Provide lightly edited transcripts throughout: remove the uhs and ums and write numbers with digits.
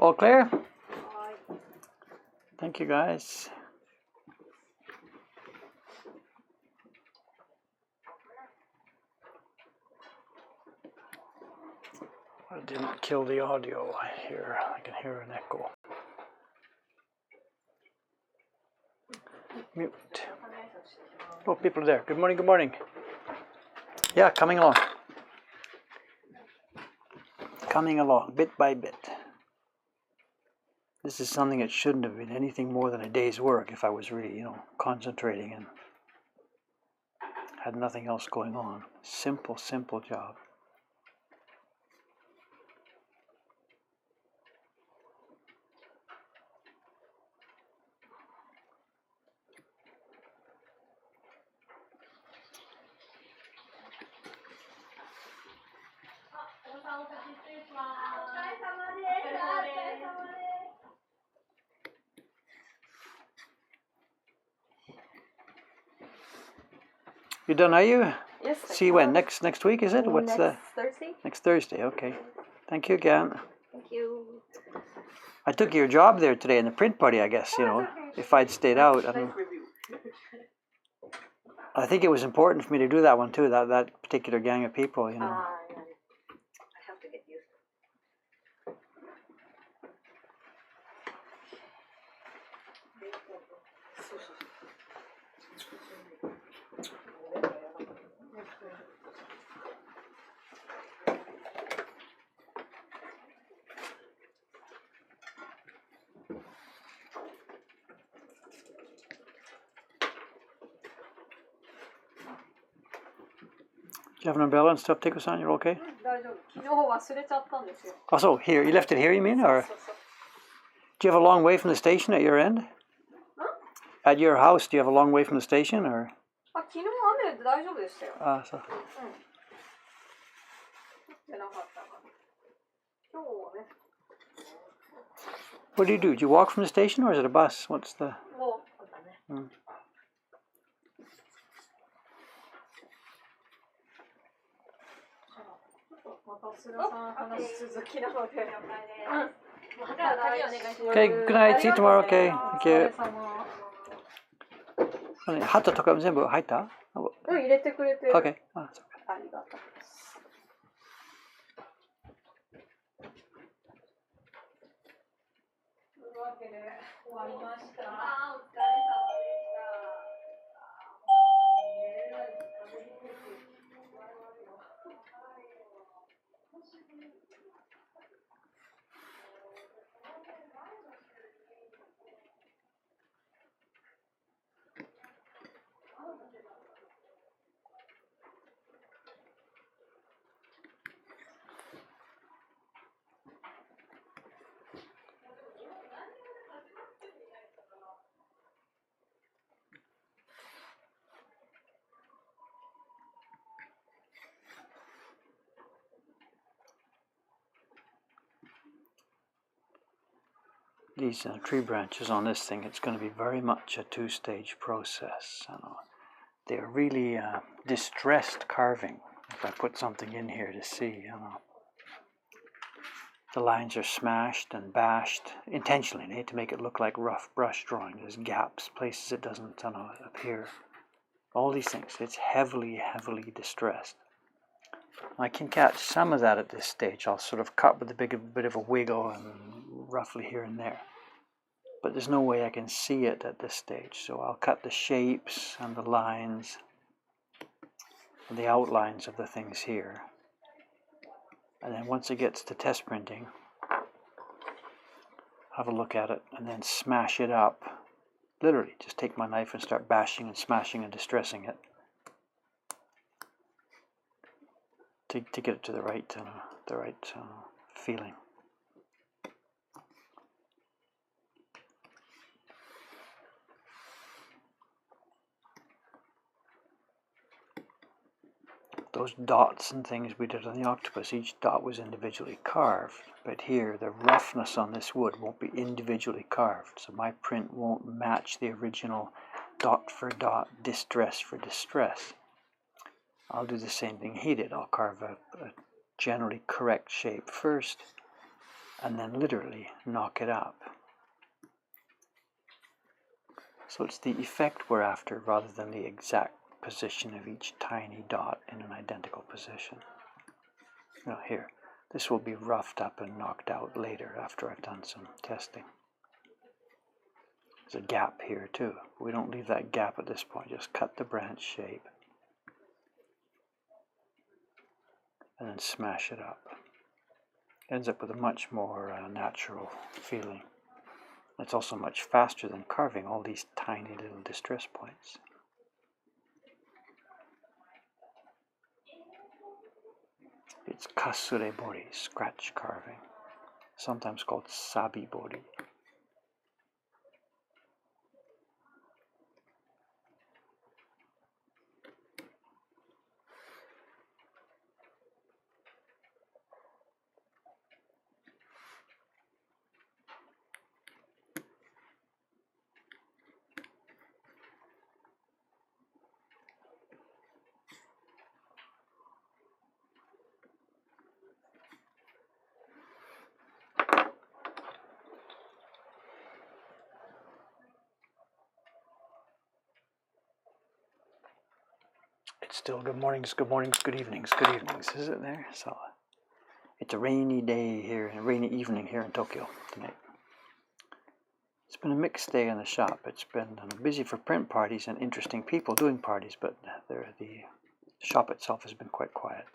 All clear? Thank you, guys. I didn't kill the audio here. I can hear an echo. Mute. Oh, people are there. Good morning, good morning. Yeah, coming along. Coming along, bit by bit. This is something that shouldn't have been anything more than a day's work if I was really, concentrating and had nothing else going on. Simple, simple job. You done, are you? Yes. See you when? Next week, is it? What's Thursday? Next Thursday, okay. Thank you again. Thank you. I took your job there today in the print party, I guess, if I'd stayed out. I think it was important for me to do that one too, that particular gang of people, I have to get used to Do you have an umbrella and stuff, Tiko-san? You're okay? 大丈夫。昨日忘れちゃったんですよ。 Oh, so here, you left it here, you mean? Or do you have a long way from the station at your end? At your house, do you have a long way from the station, or? あ、昨日雨で大丈夫でしたよ。So. 降ってなかったから。今日はね。 What do you do? Do you walk from the station, or is it a bus? What's the? もうだね。Okay, good night. See you tomorrow. Okay, thank you. 旗とか全部入った？入れてくれてる。 Okay. ありがとう。というわけで終わりました。お疲れ様でした。These tree branches on this thing, it's going to be very much a two-stage process. They're really distressed carving. If I put something in here to see, the lines are smashed and bashed intentionally, to make it look like rough brush drawing. There's gaps, places it doesn't appear. All these things, it's heavily, heavily distressed. I can catch some of that at this stage. I'll sort of cut with a bit of a wiggle and roughly here and there. But there's no way I can see it at this stage. So I'll cut the shapes and the lines and the outlines of the things here. And then once it gets to test printing, have a look at it and then smash it up. Literally, just take my knife and start bashing and smashing and distressing it. To get it to the right feeling. Those dots and things we did on the octopus, each dot was individually carved, but here the roughness on this wood won't be individually carved, so my print won't match the original dot for dot, distress for distress. I'll do the same thing he did. I'll carve a generally correct shape first, and then literally knock it up. So it's the effect we're after rather than the exact position of each tiny dot in an identical position. Now here, this will be roughed up and knocked out later after I've done some testing. There's a gap here too. We don't leave that gap at this point, just cut the branch shape and then smash it up. Ends up with a much more natural feeling. It's also much faster than carving all these tiny little distress points. It's kasure bori, scratch carving, sometimes called sabi bori. It's still good mornings, good evenings, is it there? So it's a rainy day here, a rainy evening here in Tokyo tonight. It's been a mixed day in the shop. It's been busy for print parties and interesting people doing parties, but the shop itself has been quite quiet.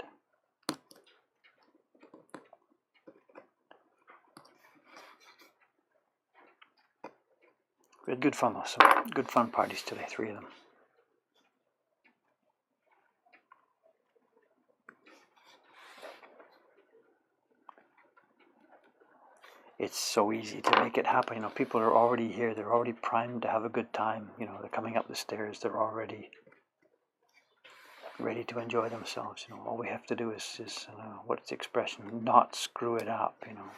We had good fun though, some good fun parties today, 3 of them. It's so easy to make it happen. You know, people are already here. They're already primed to have a good time. You know, they're coming up the stairs. They're already ready to enjoy themselves. You know, all we have to do is what's the expression? Not screw it up. You know.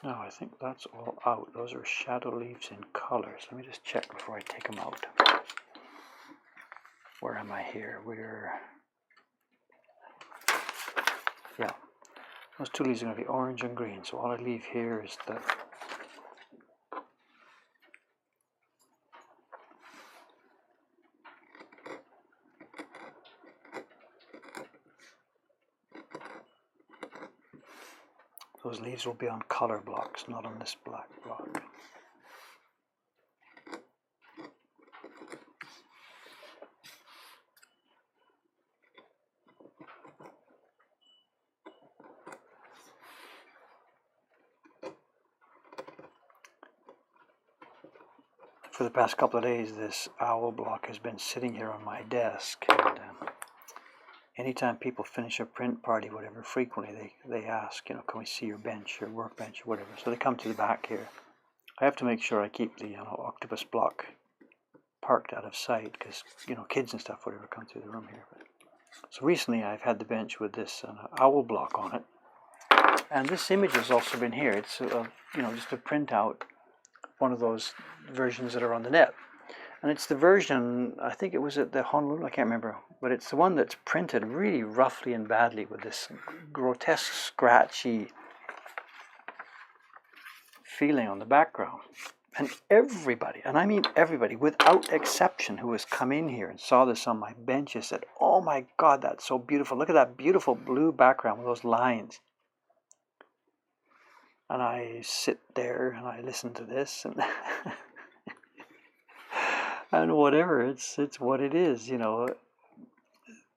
Oh, I think that's all out. Those are shadow leaves in colors. Let me just check before I take them out. Where am I here? Yeah, those 2 leaves are going to be orange and green. So all I leave here is the those leaves will be on color blocks, not on this black block. For the past couple of days, this owl block has been sitting here on my desk, and anytime people finish a print party, whatever, frequently they ask, you know, can we see your bench, your workbench, or whatever. So they come to the back here. I have to make sure I keep the octopus block parked out of sight because, you know, kids and stuff, whatever, come through the room here. So recently I've had the bench with this owl block on it, and this image has also been here. It's you know, just a printout, one of those versions that are on the net. And it's the version, I think it was at the Honolulu, I can't remember, but it's the one that's printed really roughly and badly with this grotesque, scratchy feeling on the background. And everybody, and I mean everybody, without exception, who has come in here and saw this on my bench has said, oh my God, that's so beautiful. Look at that beautiful blue background with those lines. And I sit there and I listen to this and and whatever, it's what it is, you know.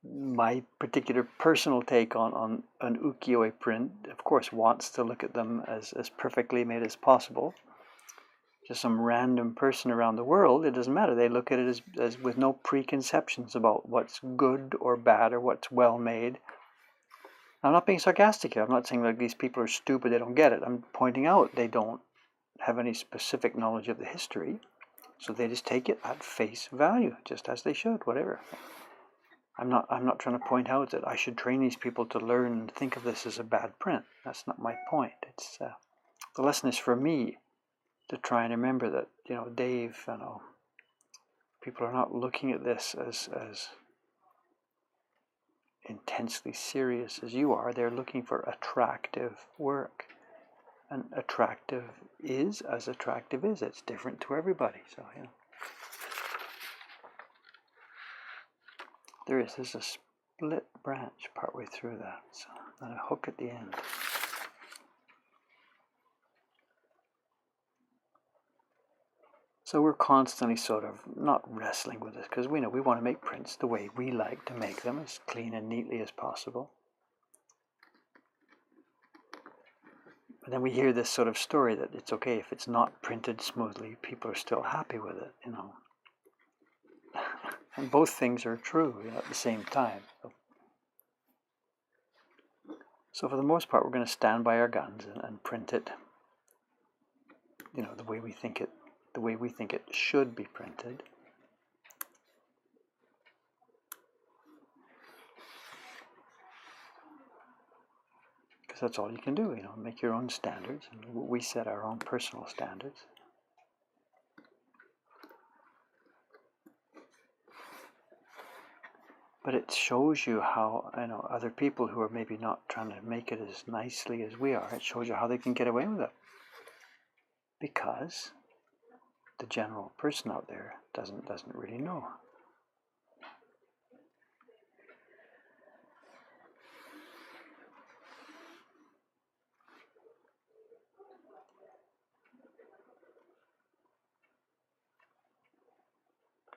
My particular personal take on an ukiyo-e print, of course, wants to look at them as perfectly made as possible. Just some random person around the world, it doesn't matter. They look at it as with no preconceptions about what's good or bad or what's well made. I'm not being sarcastic here. I'm not saying like these people are stupid, they don't get it. I'm pointing out they don't have any specific knowledge of the history, so they just take it at face value, just as they should, whatever. I'm not trying to point out that I should train these people to learn and think of this as a bad print. That's not my point. It's the lesson is for me to try and remember that, Dave, people are not looking at this as intensely serious as you are. They're looking for attractive work. And attractive is as attractive is. It's different to everybody. So, there's a split branch partway through that. So, and a hook at the end. So we're constantly sort of not wrestling with this, because we know we want to make prints the way we like to make them, as clean and neatly as possible. But then we hear this sort of story that it's okay if it's not printed smoothly, people are still happy with it, And both things are true, at the same time. So for the most part, we're going to stand by our guns and print it, the way we think it should be printed. Because that's all you can do, make your own standards, and we set our own personal standards. But it shows you how, other people who are maybe not trying to make it as nicely as we are, it shows you how they can get away with it. Because the general person out there doesn't really know.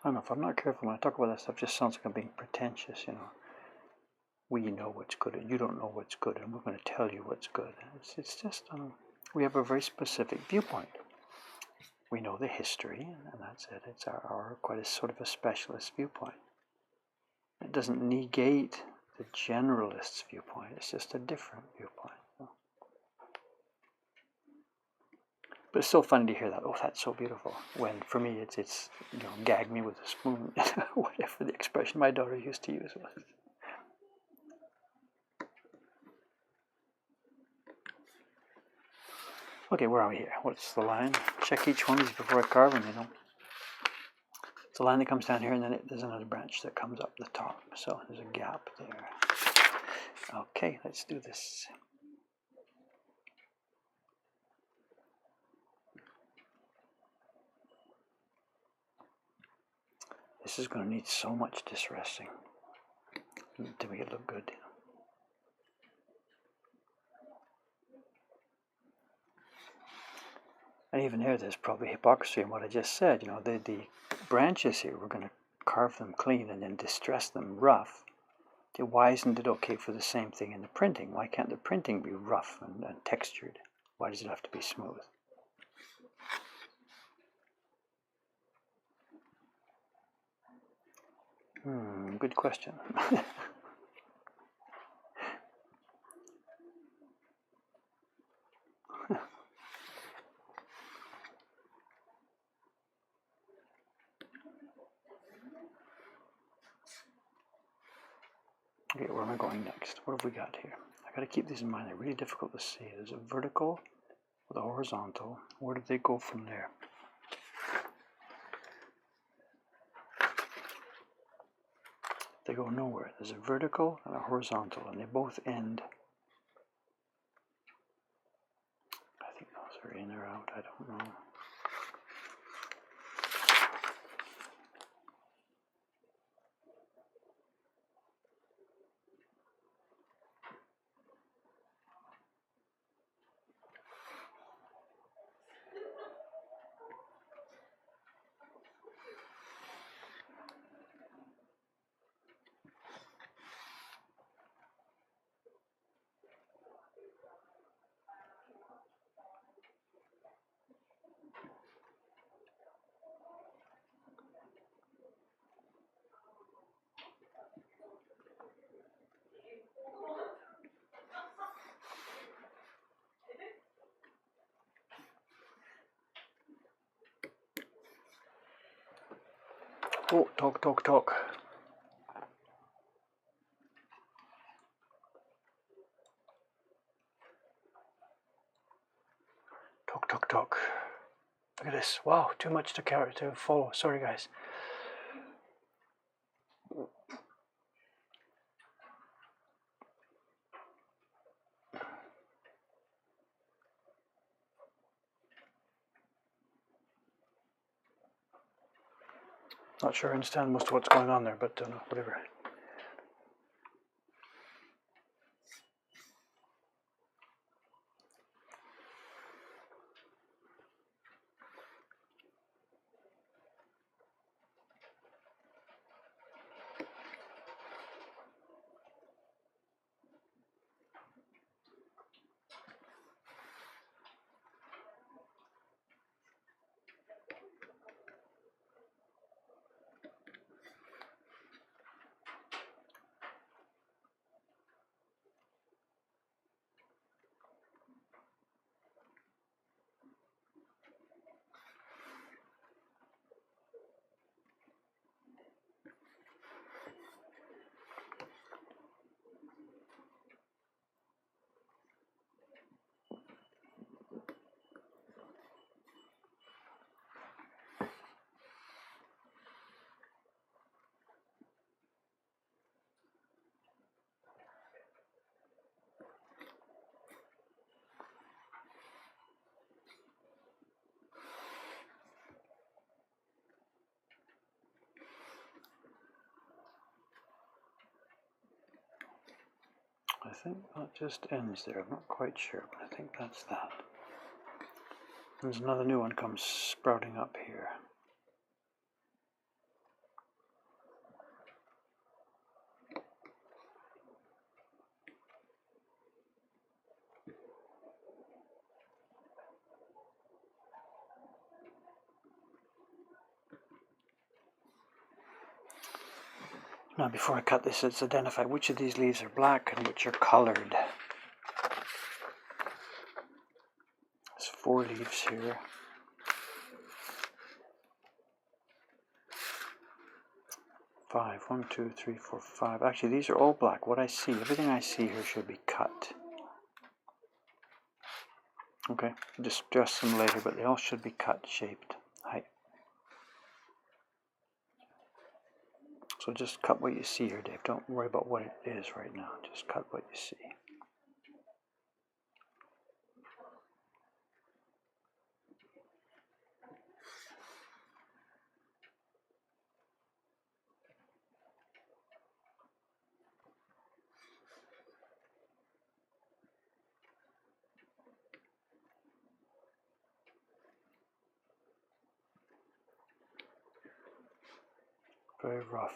I don't know, if I'm not careful when I talk about that stuff, it just sounds like I'm being pretentious, We know what's good and you don't know what's good, and we're going to tell you what's good. It's just, we have a very specific viewpoint. We know the history, and that's it. It's our quite a sort of a specialist viewpoint. It doesn't negate the generalist's viewpoint. It's just a different viewpoint. But it's so funny to hear that. Oh, that's so beautiful. When for me, it's gag me with a spoon, whatever the expression my daughter used to use was. Okay, where are we here? What's the line? Check each one of these before I carve them, It's a line that comes down here, and then there's another branch that comes up the top. So there's a gap there. Okay, let's do this. This is going to need so much disresting to make it look good. And even there's probably hypocrisy in what I just said. The branches here, we're going to carve them clean and then distress them rough. Why isn't it okay for the same thing in the printing? Why can't the printing be rough and textured? Why does it have to be smooth? Good question. Okay, where am I going next? What have we got here? I got to keep these in mind. They're really difficult to see. There's a vertical with a horizontal. Where did they go from there? They go nowhere. There's a vertical and a horizontal, and they both end. I think those are in or out. I don't know. Oh, talk. this. Wow, too much to follow. Sorry, guys. Not sure I understand most of what's going on there, but whatever. I think that just ends there. I'm not quite sure, but I think that's that. There's another new one comes sprouting up here. Now, before I cut this, let's identify which of these leaves are black and which are colored. There's 4 leaves here. 5. 1, 2, 3, 4, 5. Actually, these are all black. What I see, everything I see here should be cut. Okay, just adjust them later, but they all should be cut, shaped. Height. So just cut what you see here, Dave. Don't worry about what it is right now. Just cut what you see. Very rough.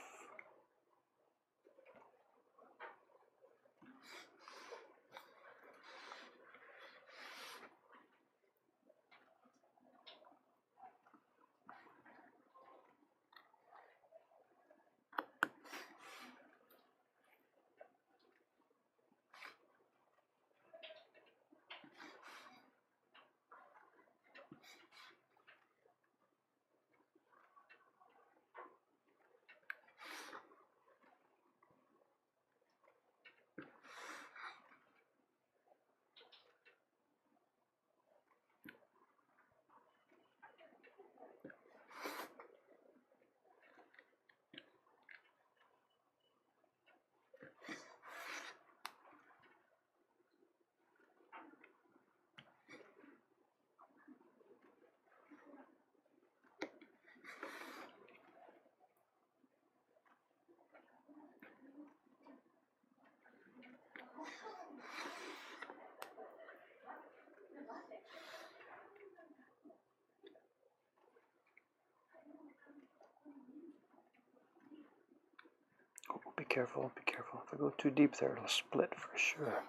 Be careful, be careful. If I go too deep there, it'll split for sure.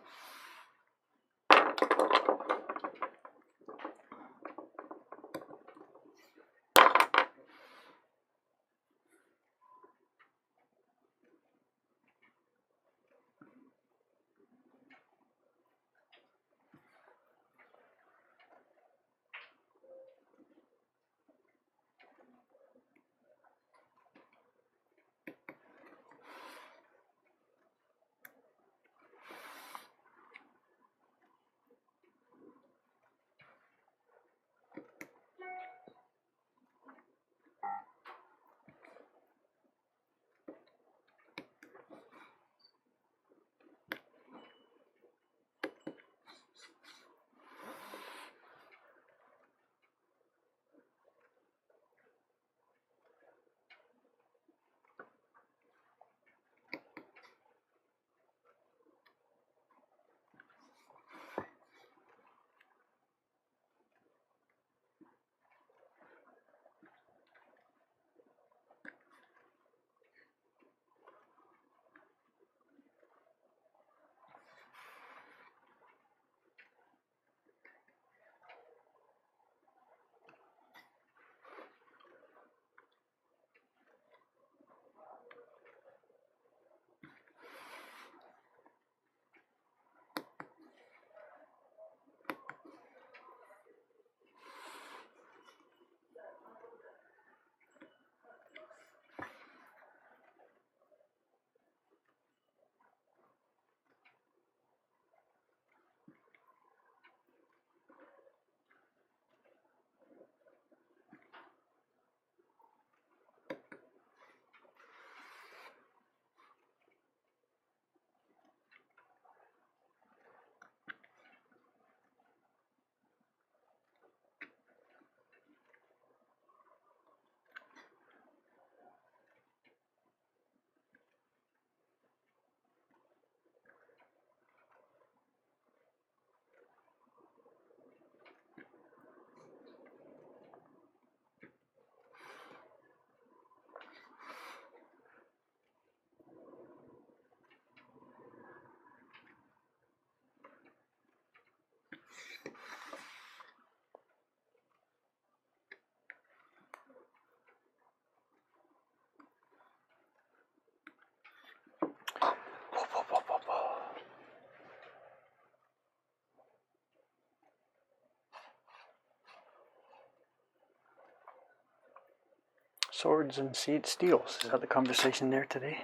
swords and steels. Is that the conversation there today?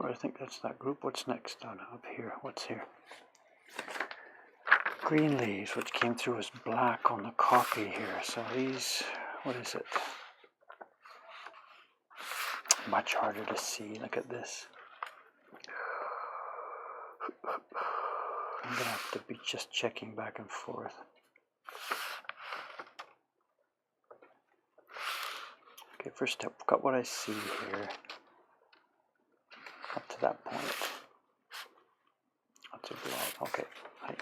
Well, I think that's that group. What's next? Oh, no, up here. What's here? Green leaves, which came through as black on the copy here. So these, what is it? Much harder to see. Look at this. I'm going to have to be just checking back and forth. Okay, first step, I've got what I see here. Up to that point. That's a blob. Okay. Right.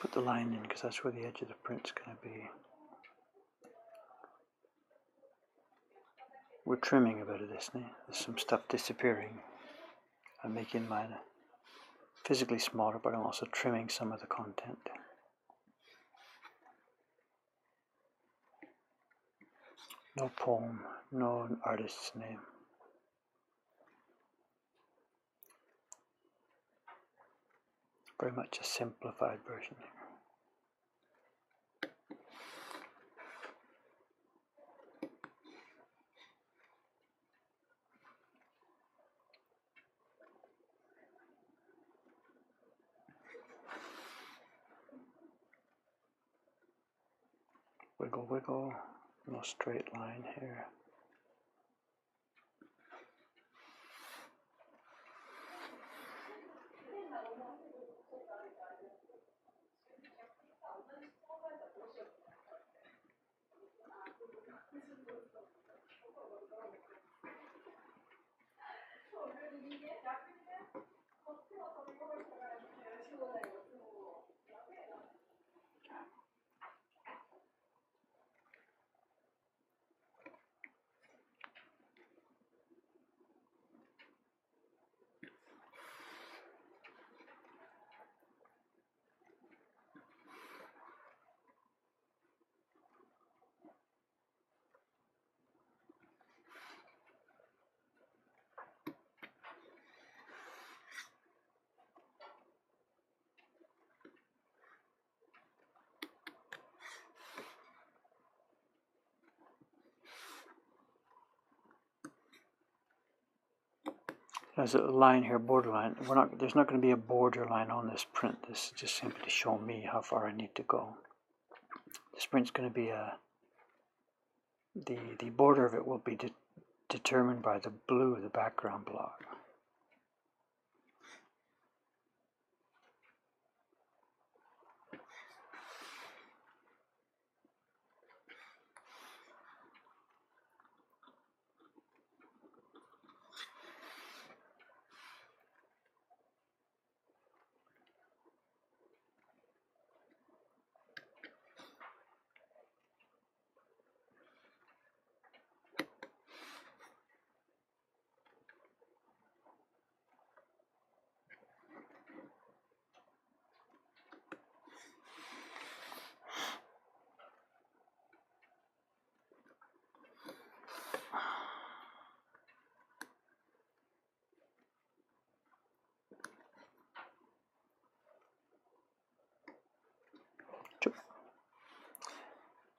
Put the line in because that's where the edge of the print's going to be. We're trimming a bit of this now. There's some stuff disappearing. I'm making mine physically smaller, but I'm also trimming some of the content. No poem, no artist's name. Very much a simplified version here. Wiggle, wiggle, no straight line here. There's a line here, borderline. There's not going to be a borderline on this print. This is just simply to show me how far I need to go. This print's going to be the border of it will be determined by the blue of the background block.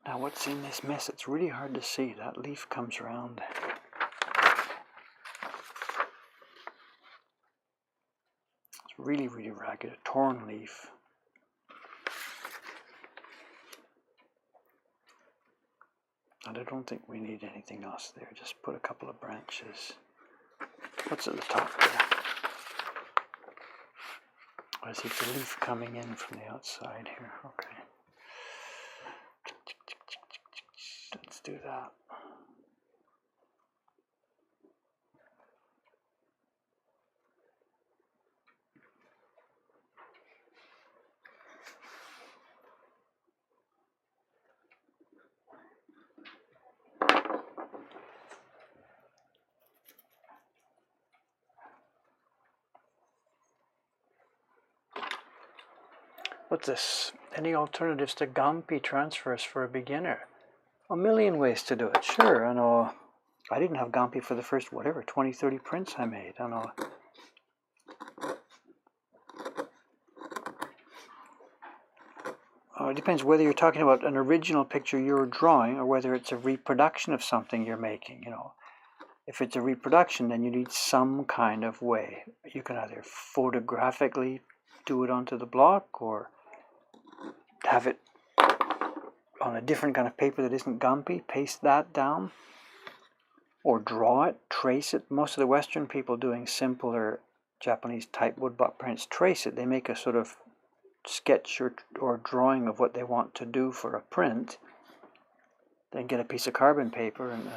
Now what's in this mess? It's really hard to see. That leaf comes around. It's really, really ragged. A torn leaf. And I don't think we need anything else there. Just put a couple of branches. What's at the top there? I see the leaf coming in from the outside here. Okay. do that. What's this? Any alternatives to Gampi transfers for a beginner? A million ways to do it. Sure, I know. I didn't have Gampi for the first, 20, 30 prints I made. I know. It depends whether you're talking about an original picture you're drawing or whether it's a reproduction of something you're making, If it's a reproduction, then you need some kind of way. You can either photographically do it onto the block or have it on a different kind of paper that isn't Gampi, paste that down, or draw it, trace it. Most of the Western people doing simpler Japanese type woodblock prints trace it. They make a sort of sketch or drawing of what they want to do for a print, then get a piece of carbon paper and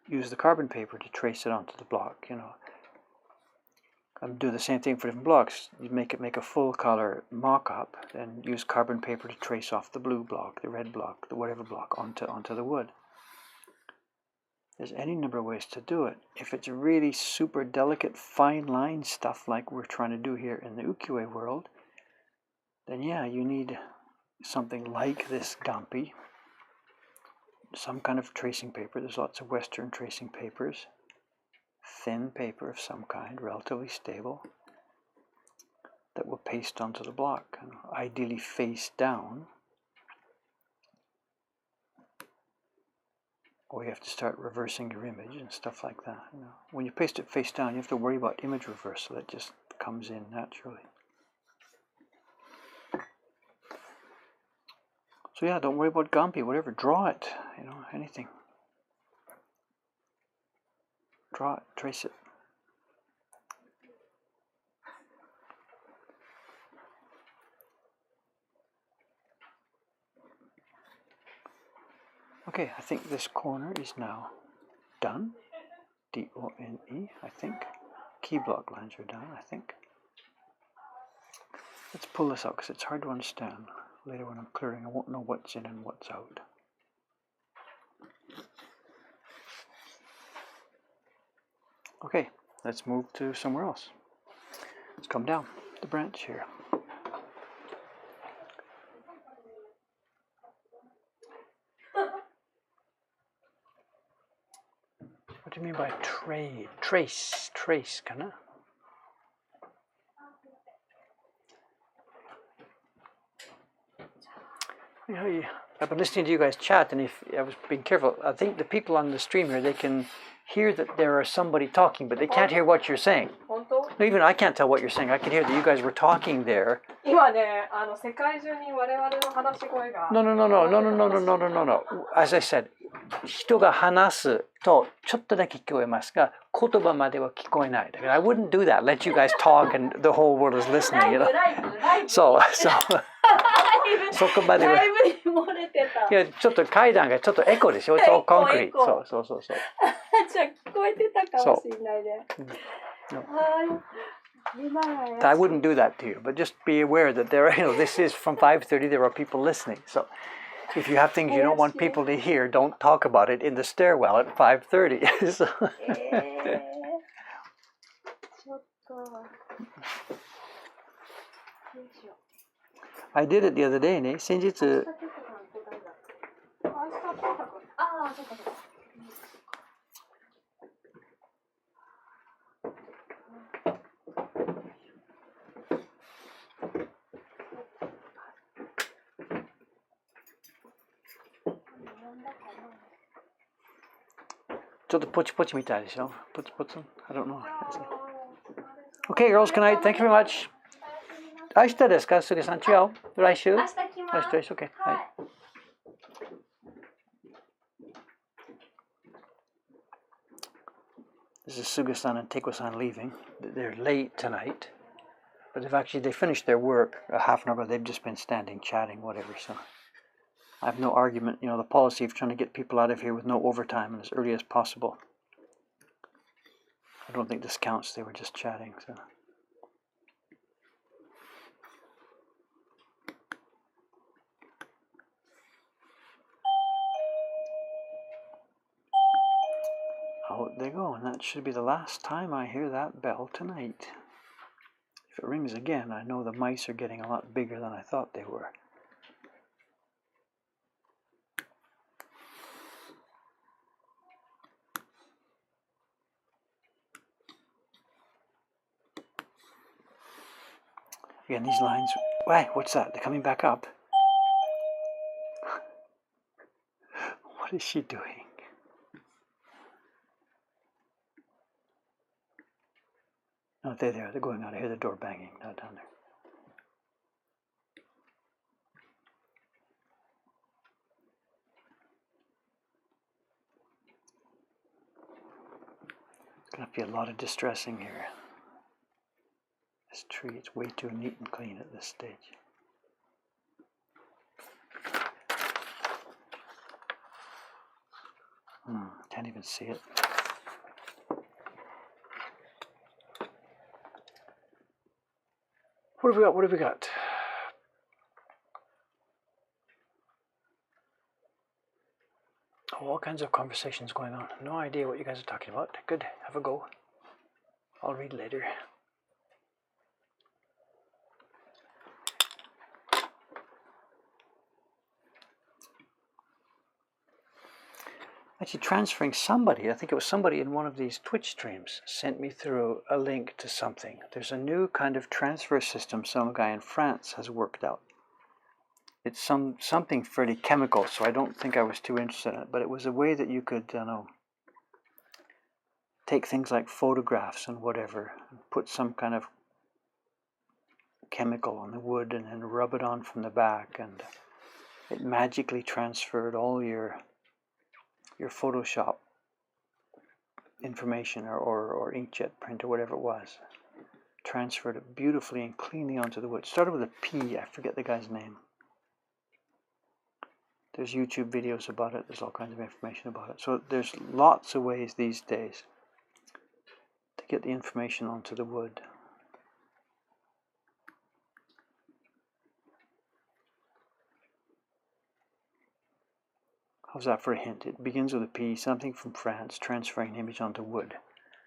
use the carbon paper to trace it onto the block, And do the same thing for different blocks. You make a full color mock-up, then use carbon paper to trace off the blue block, the red block, the whatever block onto the wood. There's any number of ways to do it. If it's really super delicate, fine line stuff like we're trying to do here in the ukiyo-e world, then yeah, you need something like this Gampi, some kind of tracing paper. There's lots of Western tracing papers. Thin paper of some kind, relatively stable, that will paste onto the block, and ideally face down. Or you have to start reversing your image and stuff like that. When you paste it face down, you have to worry about image reversal. It just comes in naturally. So yeah, don't worry about Gampi, whatever, draw it, anything. Draw it, trace it. Okay, I think this corner is now done. D-O-N-E, I think. Key block lines are done, I think. Let's pull this out because it's hard to understand. Later when I'm clearing, I won't know what's in and what's out. Okay, let's move to somewhere else. Let's come down the branch here. What do you mean by trade? Trace, kinda? I've been listening to you guys chat, and if I was being careful, I think the people on the stream here, they can hear that there is somebody talking, but they can't hear what you're saying. No, even I can't tell what you're saying. I can hear that you guys were talking there. No. As I said, 人が話すとちょっとだけ聞こえますが、言葉までは聞こえない。だから I wouldn't do that. Let you guys talk and the whole world is listening, So そこまでは。いや、ちょっと階段がちょっとエコでしょ。It's all concrete. そう。じゃあ聞こえてたかもしれないね。I wouldn't do that to you, but just be aware that there are, this is from 5:30. There are people listening. So if you have things you don't want people to hear, don't talk about it in the stairwell at 5:30. So. I did it the other day, ね。先日。ちょっとポチポチみたいでしょ。ポチポチ。I don't know. Okay, girls, good night. Thank you very much. 明日ですか、杉さん。違う？来週？明日来ます。明日、okay. はい。This is Suga-san and Teiko-san leaving. They're late tonight, but they finished their work a half an hour. They've just been standing, chatting, whatever. So I have no argument, you know, the policy of trying to get people out of here with no overtime and as early as possible. I don't think this counts, they were just chatting, so. Out they go, and that should be the last time I hear that bell tonight. If it rings again, I know the mice are getting a lot bigger than I thought they were. Again, these lines, why, what's that? They're coming back up. What is she doing? No, they're there, they're going out. I hear the door banging down there. There's going to be a lot of distressing here. This tree, it's way too neat and clean at this stage. Can't even see it. What have we got? What have we got? Oh, all kinds of conversations going on. No idea what you guys are talking about. Good, have a go. I'll read later. Actually, transferring somebody, I think it was somebody in one of these Twitch streams, sent me through a link to something. There's a new kind of transfer system some guy in France has worked out. It's something fairly chemical, so I don't think I was too interested in it, but it was a way that you could, take things like photographs and whatever, and put some kind of chemical on the wood and then rub it on from the back, and it magically transferred all your Photoshop information or inkjet print or whatever it was. Transferred it beautifully and cleanly onto the wood. Started with a P, I forget the guy's name. There's YouTube videos about it, there's all kinds of information about it. So there's lots of ways these days to get the information onto the wood. How's that for a hint? It begins with a P, something from France, transferring an image onto wood.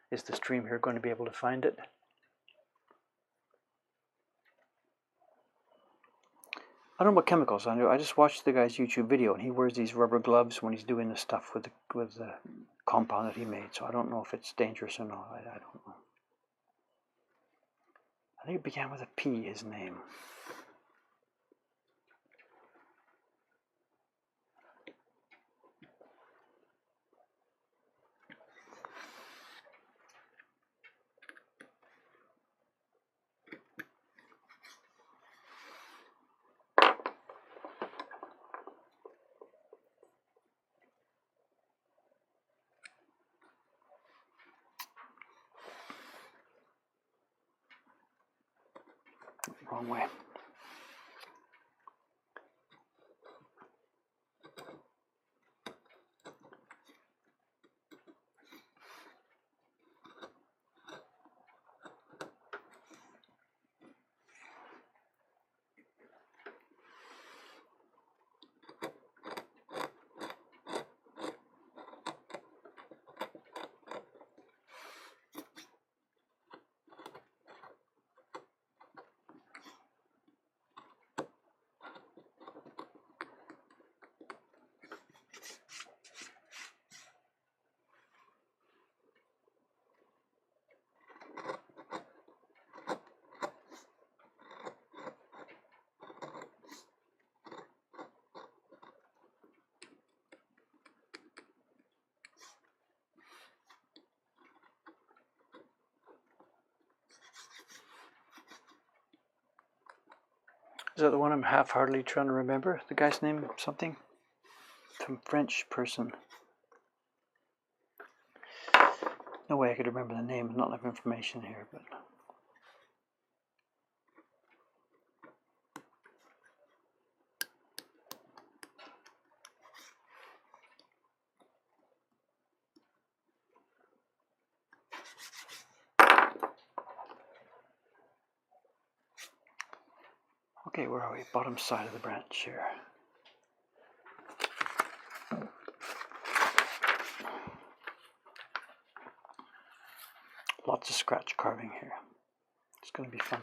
Is the stream here going to be able to find it? I don't know about chemicals. I just watched the guy's YouTube video, and he wears these rubber gloves when he's doing the stuff with the compound that he made. So I don't know if it's dangerous or not. I don't know. I think it began with a P, his name. Wrong way. Is that the one I'm half-heartedly trying to remember? The guy's name, something? Some French person. No way I could remember the name, not enough information here, but... Okay, where are we? Bottom side of the branch here. Lots of scratch carving here. It's going to be fun.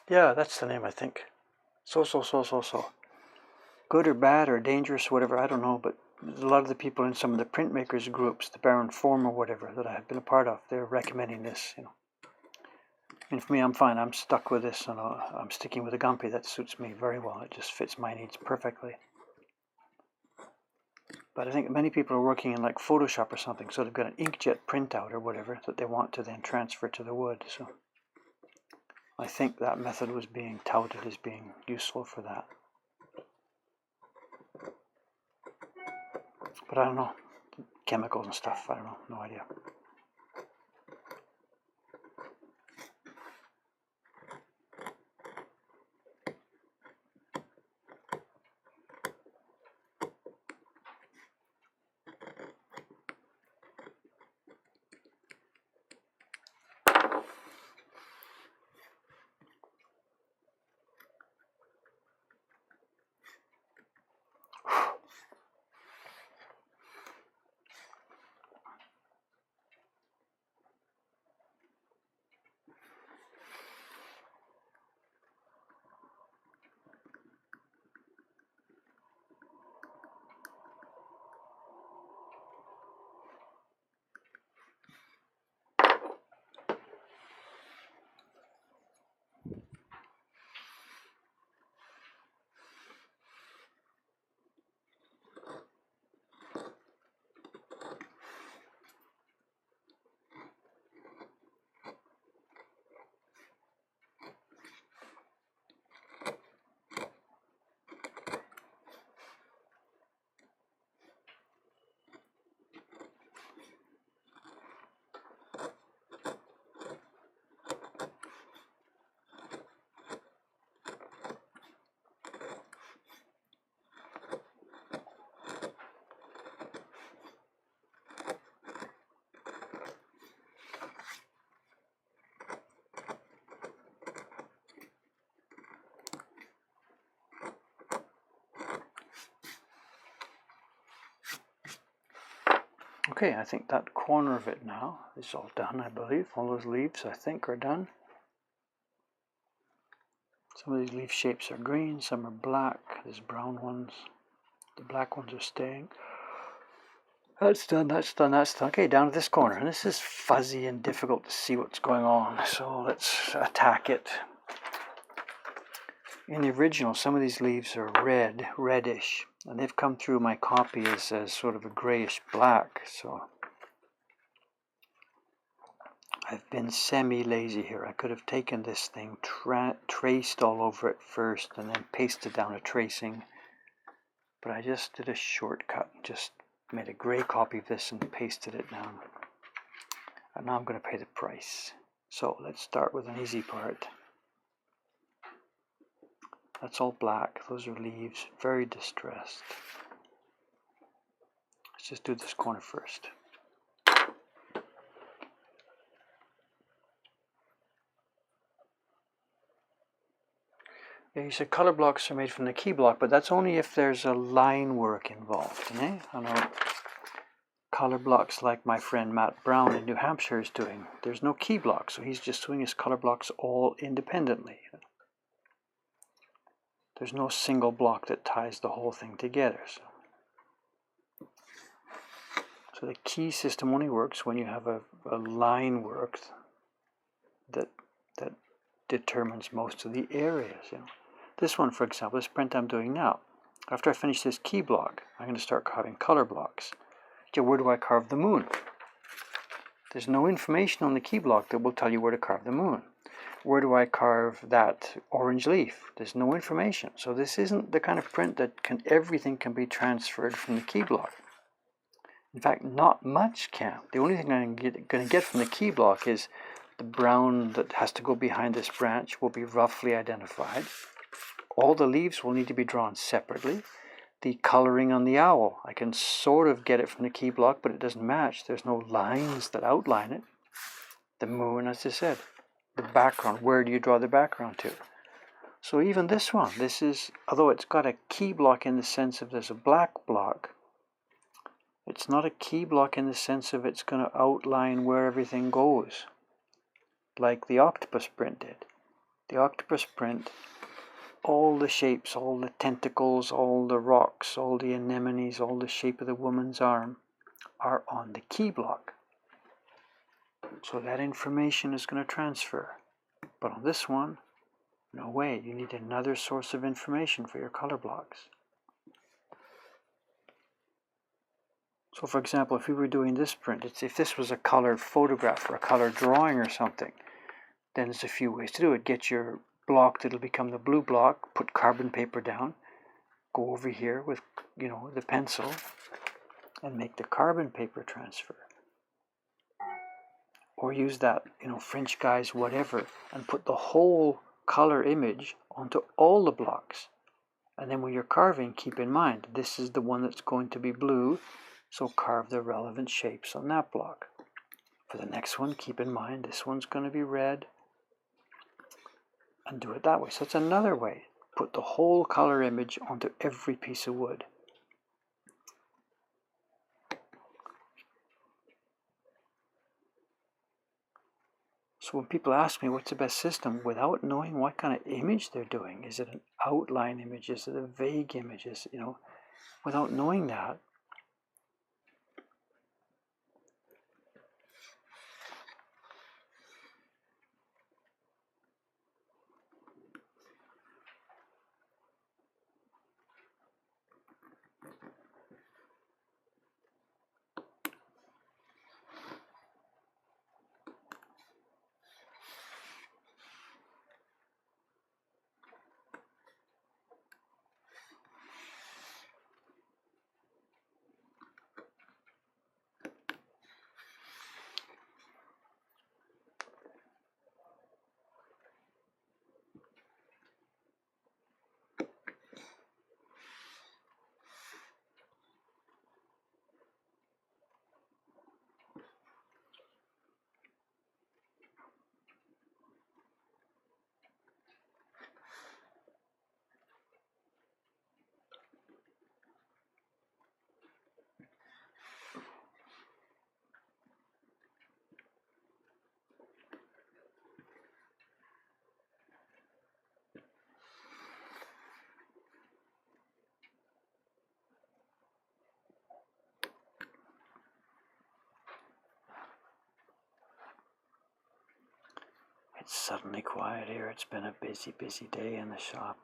Yeah, that's the name, I think. So. Good or bad or dangerous, whatever, I don't know, but a lot of the people in some of the printmakers groups, the Baron Form or whatever, that I have been a part of, they're recommending this, you know. And for me, I'm fine. I'm stuck with this, and I'm sticking with a Gumpy. That suits me very well. It just fits my needs perfectly. But I think many people are working in like Photoshop or something, so they've got an inkjet printout or whatever that they want to then transfer to the wood. So I think that method was being touted as being useful for that. But I don't know. Chemicals and stuff, I don't know. No idea. Okay, I think that corner of it now is all done, I believe. All those leaves, I think, are done. Some of these leaf shapes are green, some are black. There's brown ones. The black ones are staying. That's done, that's done, that's done. Okay, down to this corner. And this is fuzzy and difficult to see what's going on. So let's attack it. In the original, some of these leaves are reddish. And they've come through my copy as sort of a grayish black. So I've been semi-lazy here. I could have taken this thing, traced all over it first, and then pasted down a tracing. But I just did a shortcut, just made a gray copy of this and pasted it down. And now I'm going to pay the price. So let's start with an easy part. That's all black. Those are leaves, very distressed. Let's just do this corner first. Yeah, you said color blocks are made from the key block, but that's only if there's a line work involved. Eh? I know color blocks like my friend Matt Brown in New Hampshire is doing. There's no key block, so he's just doing his color blocks all independently. There's no single block that ties the whole thing together. So the key system only works when you have a line work that determines most of the areas. You know. This one, for example, this print I'm doing now, after I finish this key block, I'm going to start carving color blocks. Okay, where do I carve the moon? There's no information on the key block that will tell you where to carve the moon. Where do I carve that orange leaf? There's no information. So this isn't the kind of print that everything can be transferred from the key block. In fact, not much can. The only thing I'm going to get from the key block is the brown that has to go behind this branch will be roughly identified. All the leaves will need to be drawn separately. The coloring on the owl, I can sort of get it from the key block, but it doesn't match. There's no lines that outline it. The moon, as I said, the background, where do you draw the background to? So even this one, this is, although it's got a key block in the sense of there's a black block, it's not a key block in the sense of it's going to outline where everything goes, like the octopus print did. The octopus print, all the shapes, all the tentacles, all the rocks, all the anemones, all the shape of the woman's arm are on the key block. So that information is going to transfer. But on this one, no way. You need another source of information for your color blocks. So for example, if we were doing this print, if this was a colored photograph or a colored drawing or something, then there's a few ways to do it. Get your block that'll become the blue block, put carbon paper down, go over here with, the pencil and make the carbon paper transfer. Or use that, French guys, whatever, and put the whole color image onto all the blocks. And then when you're carving, keep in mind, this is the one that's going to be blue, so carve the relevant shapes on that block. For the next one, keep in mind, this one's going to be red, and do it that way. So it's another way. Put the whole color image onto every piece of wood. So when people ask me what's the best system, without knowing what kind of image they're doing, is it an outline image, is it a vague image, without knowing that, it's suddenly quiet here. It's been a busy, busy day in the shop,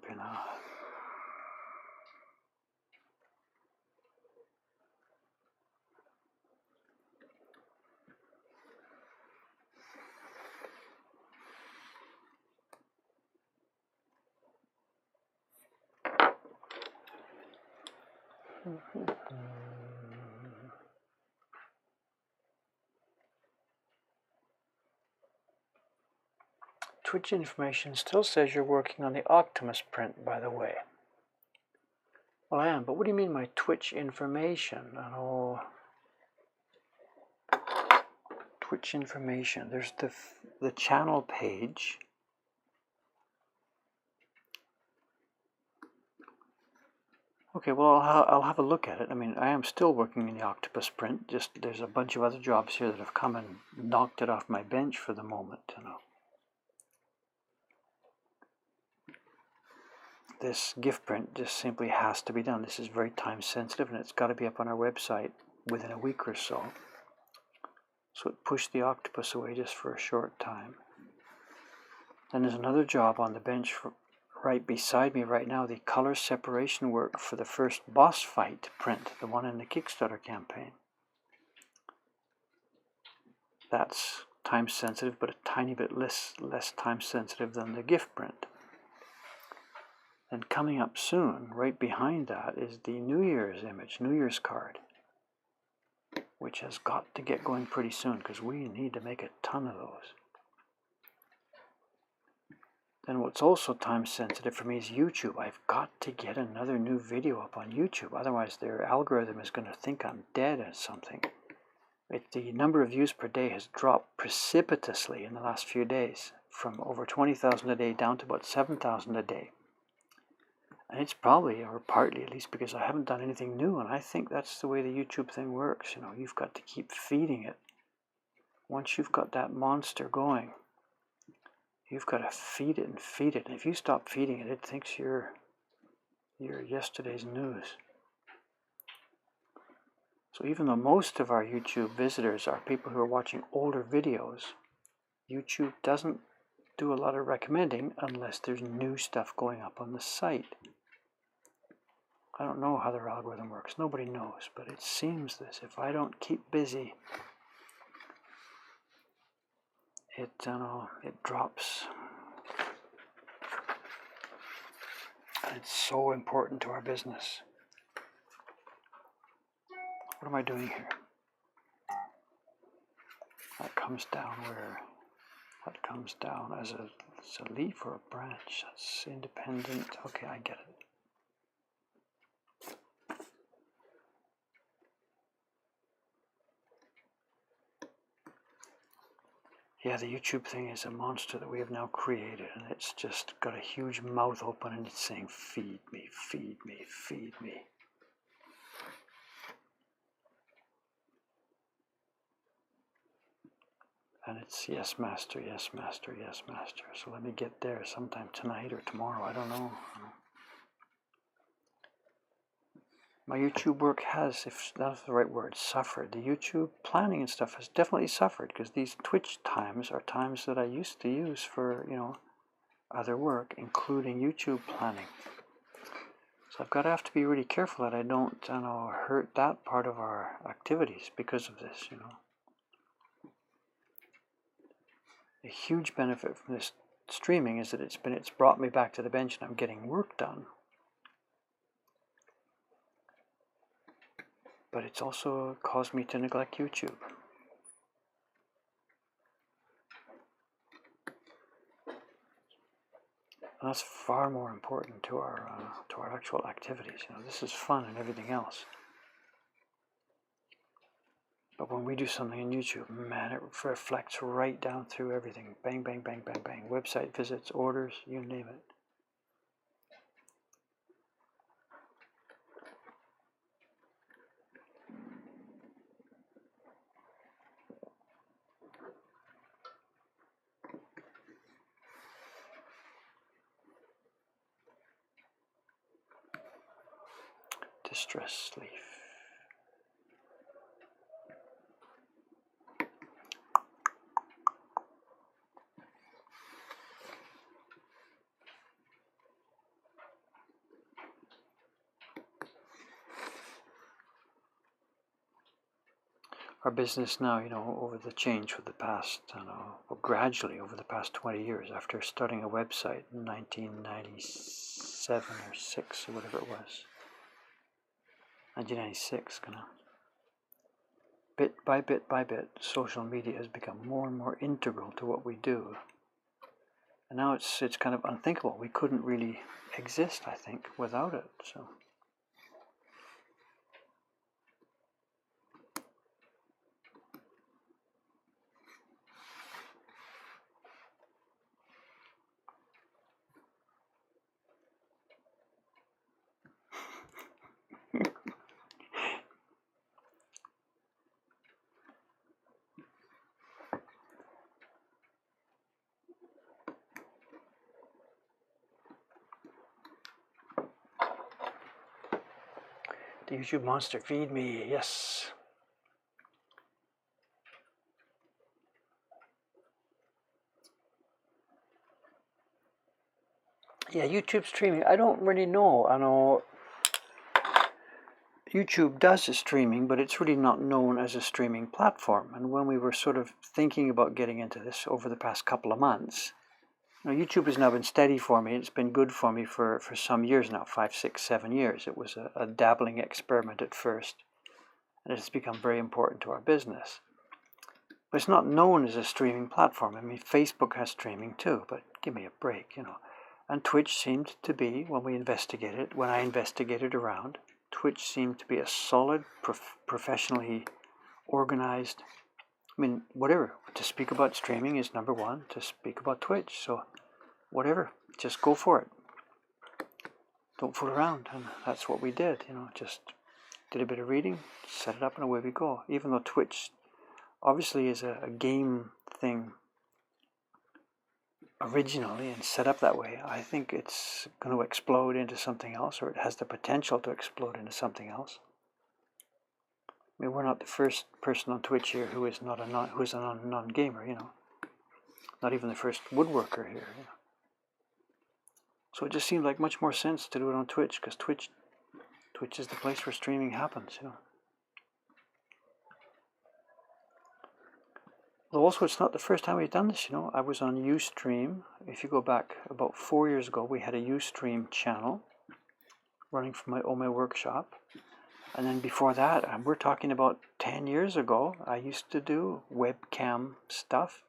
Twitch information still says you're working on the Optimus print, by the way. Well, I am, but what do you mean by Twitch information? Oh, Twitch information. There's the channel page. Okay, well, I'll have a look at it. I mean, I am still working in the Octopus print. Just there's a bunch of other jobs here that have come and knocked it off my bench for the moment. This gift print just simply has to be done. This is very time sensitive, and it's got to be up on our website within a week or so. So it pushed the Octopus away just for a short time. Then there's another job on the bench right beside me right now, the color separation work for the first boss fight print, the one in the Kickstarter campaign. That's time sensitive, but a tiny bit less time sensitive than the gift print. And coming up soon, right behind that, is the New Year's image, New Year's card, which has got to get going pretty soon because we need to make a ton of those. Then what's also time sensitive for me is YouTube. I've got to get another new video up on YouTube, otherwise their algorithm is going to think I'm dead or something. The number of views per day has dropped precipitously in the last few days, from over 20,000 a day down to about 7,000 a day. And it's probably, or partly at least, because I haven't done anything new, and I think that's the way the YouTube thing works. You've got to keep feeding it. Once you've got that monster going, you've got to feed it and feed it. And if you stop feeding it, it thinks you're yesterday's news. So even though most of our YouTube visitors are people who are watching older videos, YouTube doesn't do a lot of recommending unless there's new stuff going up on the site. I don't know how their algorithm works. Nobody knows, but it seems this. If I don't keep busy, it drops. And it's so important to our business. What am I doing here? That comes down where? That comes down as a leaf or a branch. That's independent. Okay, I get it. Yeah, the YouTube thing is a monster that we have now created, and it's just got a huge mouth open and it's saying, feed me, feed me, feed me. And it's yes, master, yes, master, yes, master. So let me get there sometime tonight or tomorrow, I don't know. My YouTube work has, if that's the right word, suffered. The YouTube planning and stuff has definitely suffered because these Twitch times are times that I used to use for, other work, including YouTube planning. So I've got to have to be really careful that I don't, hurt that part of our activities because of this, A huge benefit from this streaming is that it's brought me back to the bench and I'm getting work done. But it's also caused me to neglect YouTube. And that's far more important to our actual activities. This is fun and everything else. But when we do something on YouTube, man, it reflects right down through everything. Bang, bang, bang, bang, bang. Website visits, orders, you name it. Distress leaf. Our business now, over the change for the past, gradually over the past 20 years, after starting a website in 1997 or 6 or whatever it was, 1996, bit by bit by bit, social media has become more and more integral to what we do. And now it's kind of unthinkable. We couldn't really exist, I think, without it. So. The YouTube monster, feed me, yes. Yeah, YouTube streaming, I don't really know. I know YouTube does a streaming, but it's really not known as a streaming platform. And when we were sort of thinking about getting into this over the past couple of months, YouTube has now been steady for me. It's been good for me for some years now, 5, 6, 7 years. It was a dabbling experiment at first, and it's become very important to our business. But it's not known as a streaming platform. I mean, Facebook has streaming too, but give me a break, And Twitch seemed to be, when I investigated around, Twitch seemed to be a solid, professionally organized, I mean, whatever. To speak about streaming is number one. To speak about Twitch, so whatever, just go for it. Don't fool around, and that's what we did. Just did a bit of reading, set it up, and away we go. Even though Twitch obviously is a game thing originally and set up that way, I think it's going to explode into something else, or it has the potential to explode into something else. I mean, we're not the first person on Twitch here who is a non-gamer, Not even the first woodworker here, So it just seemed like much more sense to do it on Twitch, because Twitch is the place where streaming happens, Though also, it's not the first time we've done this, I was on Ustream. If you go back about 4 years ago, we had a Ustream channel running from my Ome workshop. And then before that, we're talking about 10 years ago, I used to do webcam stuff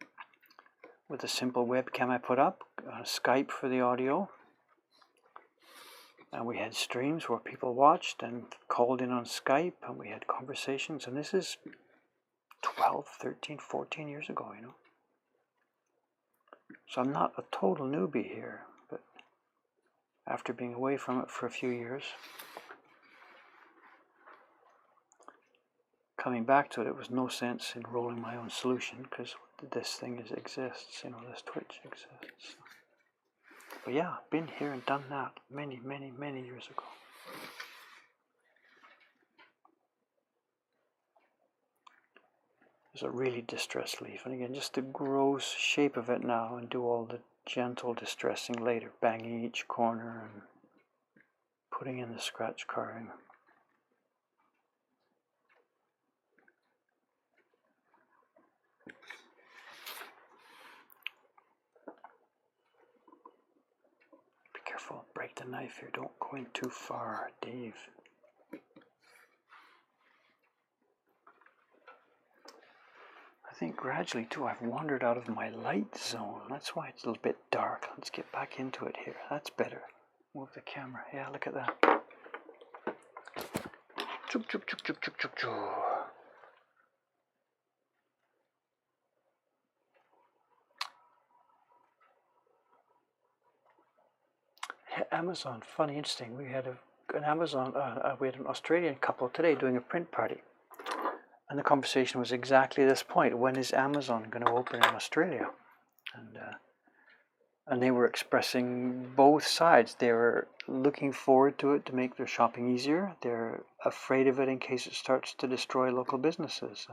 with a simple webcam I put up, Skype for the audio. And we had streams where people watched and called in on Skype, and we had conversations. And this is 12, 13, 14 years ago, So I'm not a total newbie here, but after being away from it for a few years, coming back to it, it was no sense in rolling my own solution, because this thing exists, this Twitch exists. But yeah, been here and done that many, many, many years ago. There's a really distressed leaf, and again, just the gross shape of it now, and do all the gentle distressing later, banging each corner and putting in the scratch carving. Be careful, break the knife here, don't go in too far, Dave. I think gradually too I've wandered out of my light zone. That's why it's a little bit dark. Let's get back into it here. That's better. Move the camera. Yeah, look at that. Chuk, chuk, chuk, chuk, chuk, chuk, chuk. Amazon, funny, interesting. We had an Australian couple today doing a print party. And the conversation was exactly this point. When is Amazon going to open in Australia? And they were expressing both sides. They were looking forward to it to make their shopping easier. They're afraid of it in case it starts to destroy local businesses.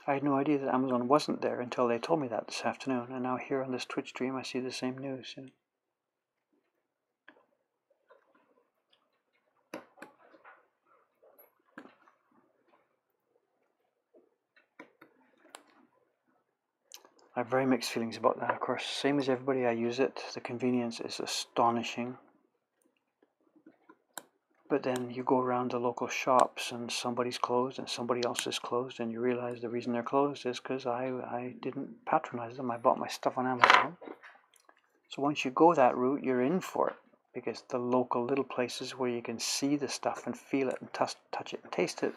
I had no idea that Amazon wasn't there until they told me that this afternoon. And now here on this Twitch stream, I see the same news. I have very mixed feelings about that. Of course, same as everybody, I use it. The convenience is astonishing. But then you go around the local shops and somebody's closed and somebody else is closed, and you realize the reason they're closed is because I didn't patronize them. I bought my stuff on Amazon. So once you go that route, you're in for it, because the local little places where you can see the stuff and feel it and touch it and taste it,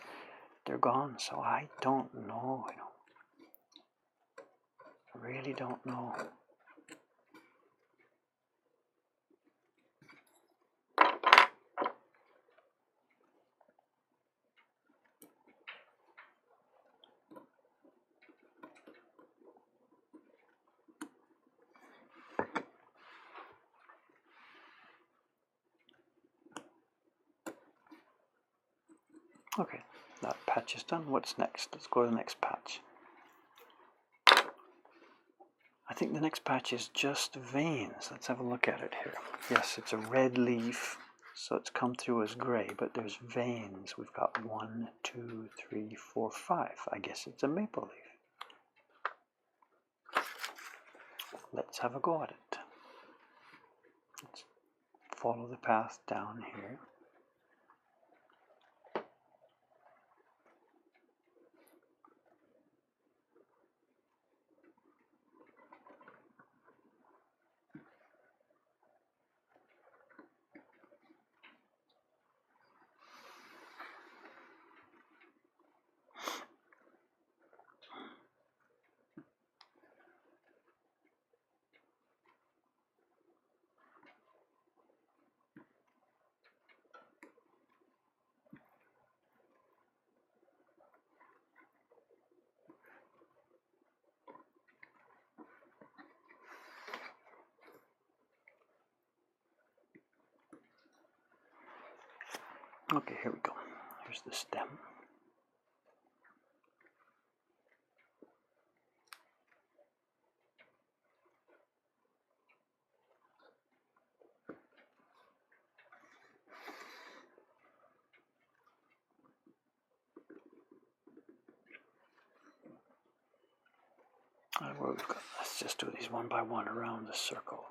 they're gone. So I don't know, I really don't know. Okay, that patch is done. What's next? Let's go to the next patch. I think the next patch is just veins. Let's have a look at it here. Yes, it's a red leaf, so it's come through as gray, but there's veins. We've got 1, 2, 3, 4, 5. I guess it's a maple leaf. Let's have a go at it. Let's follow the path down here. Okay, here we go. Here's the stem. Where we've got, let's just do these one by one around the circle.